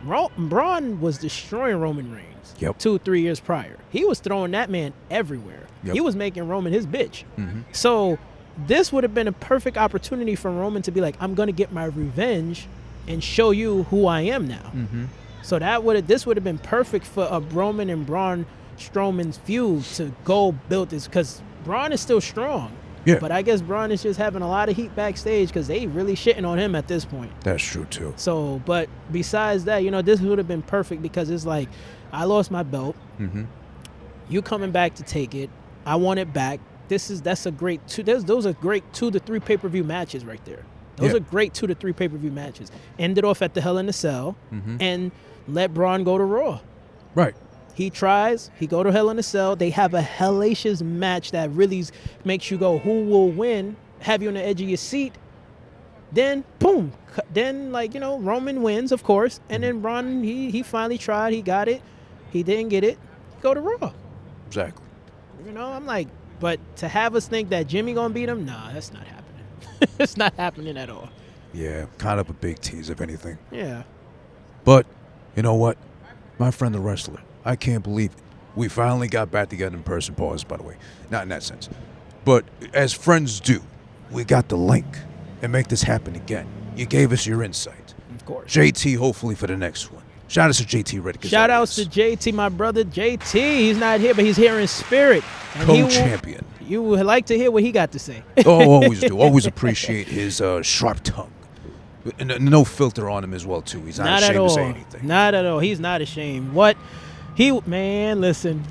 Braun was destroying Roman Reigns 2-3 years prior. He was throwing that man everywhere. Yep. He was making Roman his bitch. Mm-hmm. So this would have been a perfect opportunity for Roman to be like, I'm going to get my revenge and show you who I am now. Mm-hmm. So this would have been perfect for a Roman and Braun Strowman's feud to go build this, because Braun is still strong. Yeah. But I guess Braun is just having a lot of heat backstage because they really shitting on him at this point. That's true, too. So, but besides that, you know, this would have been perfect because it's like, I lost my belt. Mm-hmm. You coming back to take it. I want it back. That's a great those are great 2 to 3 pay-per-view matches right there. Those are great 2 to 3 pay-per-view matches. Ended off at the Hell in a Cell and let Braun go to Raw. Right. He tries. He go to Hell in a Cell. They have a hellacious match that really makes you go, who will win? Have you on the edge of your seat. Then, boom. Then, like, you know, Roman wins, of course. And then Braun, he finally tried. He got it. He didn't get it. Go to Raw. Exactly. You know, I'm like, but to have us think that Jimmy gonna beat him, nah, that's not happening. It's not happening at all. Yeah, kind of a big tease, if anything. Yeah. But, you know what? My friend the wrestler, I can't believe it. We finally got back together in person. Pause, by the way. Not in that sense. But as friends do, we got the link and make this happen again. You gave us your insight. Of course. JT, hopefully for the next one. Shout out to JT Riddick. Shout outs to JT, my brother JT. He's not here, but he's here in spirit. And Co-champion. You would like to hear what he got to say. Oh, always do. Always appreciate his sharp tongue. And no filter on him as well, too. He's not ashamed to say anything. Not at all. He's not ashamed. Man, listen.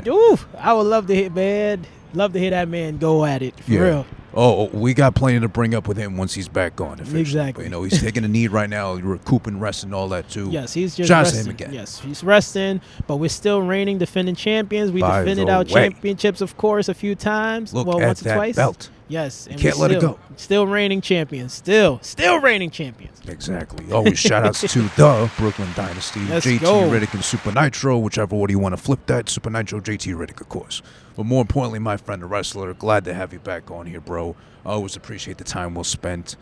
Ooh, I would love to hear that man go at it. For real. Oh, we got plenty to bring up with him once he's back on. Exactly. But, you know, he's taking a knee right now, recouping, resting, all that, too. Yes, he's just Shout out resting. to him again. Yes, he's resting, but we're still reigning, defending champions. We defended our championships, of course, a few times. Look once at or that twice. belt. Yes. And can't let it go. Still reigning champions. Still reigning champions. Exactly. Always shout outs to the Brooklyn Dynasty, JT Riddick and Supa Nitro, whichever order you want to flip that. Supa Nitro, JT Riddick, of course. But more importantly, my friend the wrestler, glad to have you back on here, bro. I always appreciate the time well spent,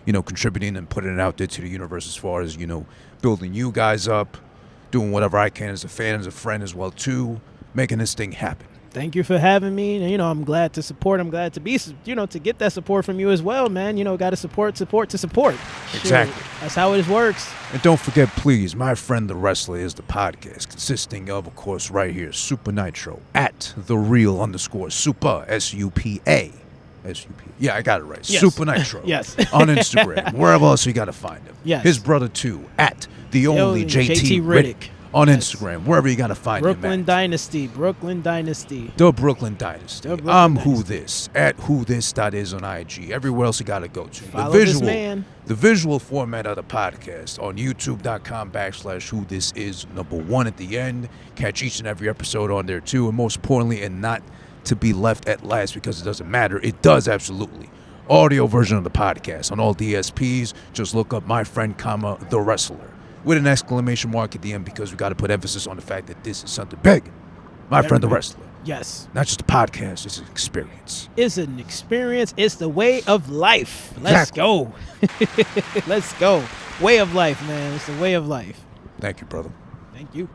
you know, contributing and putting it out there to the universe as far as, you know, building you guys up, doing whatever I can as a fan, as a friend as well, too, making this thing happen. Thank you for having me. And, you know, I'm glad to support. I'm glad to be, you know, to get that support from you as well, man. You know, got to support to support. Exactly. Shit, that's how it works. And don't forget, please, my friend the wrestler is the podcast consisting of course, right here, Supa Nitro at @the_real_Supa, SUPA. Yeah, I got it right. Yes. Supa Nitro. Yes. On Instagram. Wherever else you got to find him. Yes. His brother, too, at the only JT Riddick. On Instagram, wherever you got to find him. Brooklyn Dynasty. Brooklyn Dynasty. The Brooklyn Dynasty. I'm Who This, at whothis.is on IG. Everywhere else you got to go to. Follow this man. The visual format of the podcast on youtube.com/whothisis1 at the end. Catch each and every episode on there, too. And most importantly, and not to be left at last because it doesn't matter. It does absolutely. Audio version of the podcast on all DSPs. Just look up my friend, the wrestler, with an exclamation mark at the end because we got to put emphasis on the fact that this is something big. My friend, the wrestler. Yes. Not just a podcast. It's an experience. It's an experience. It's the way of life. Let's go. Let's go. Way of life, man. It's the way of life. Thank you, brother. Thank you.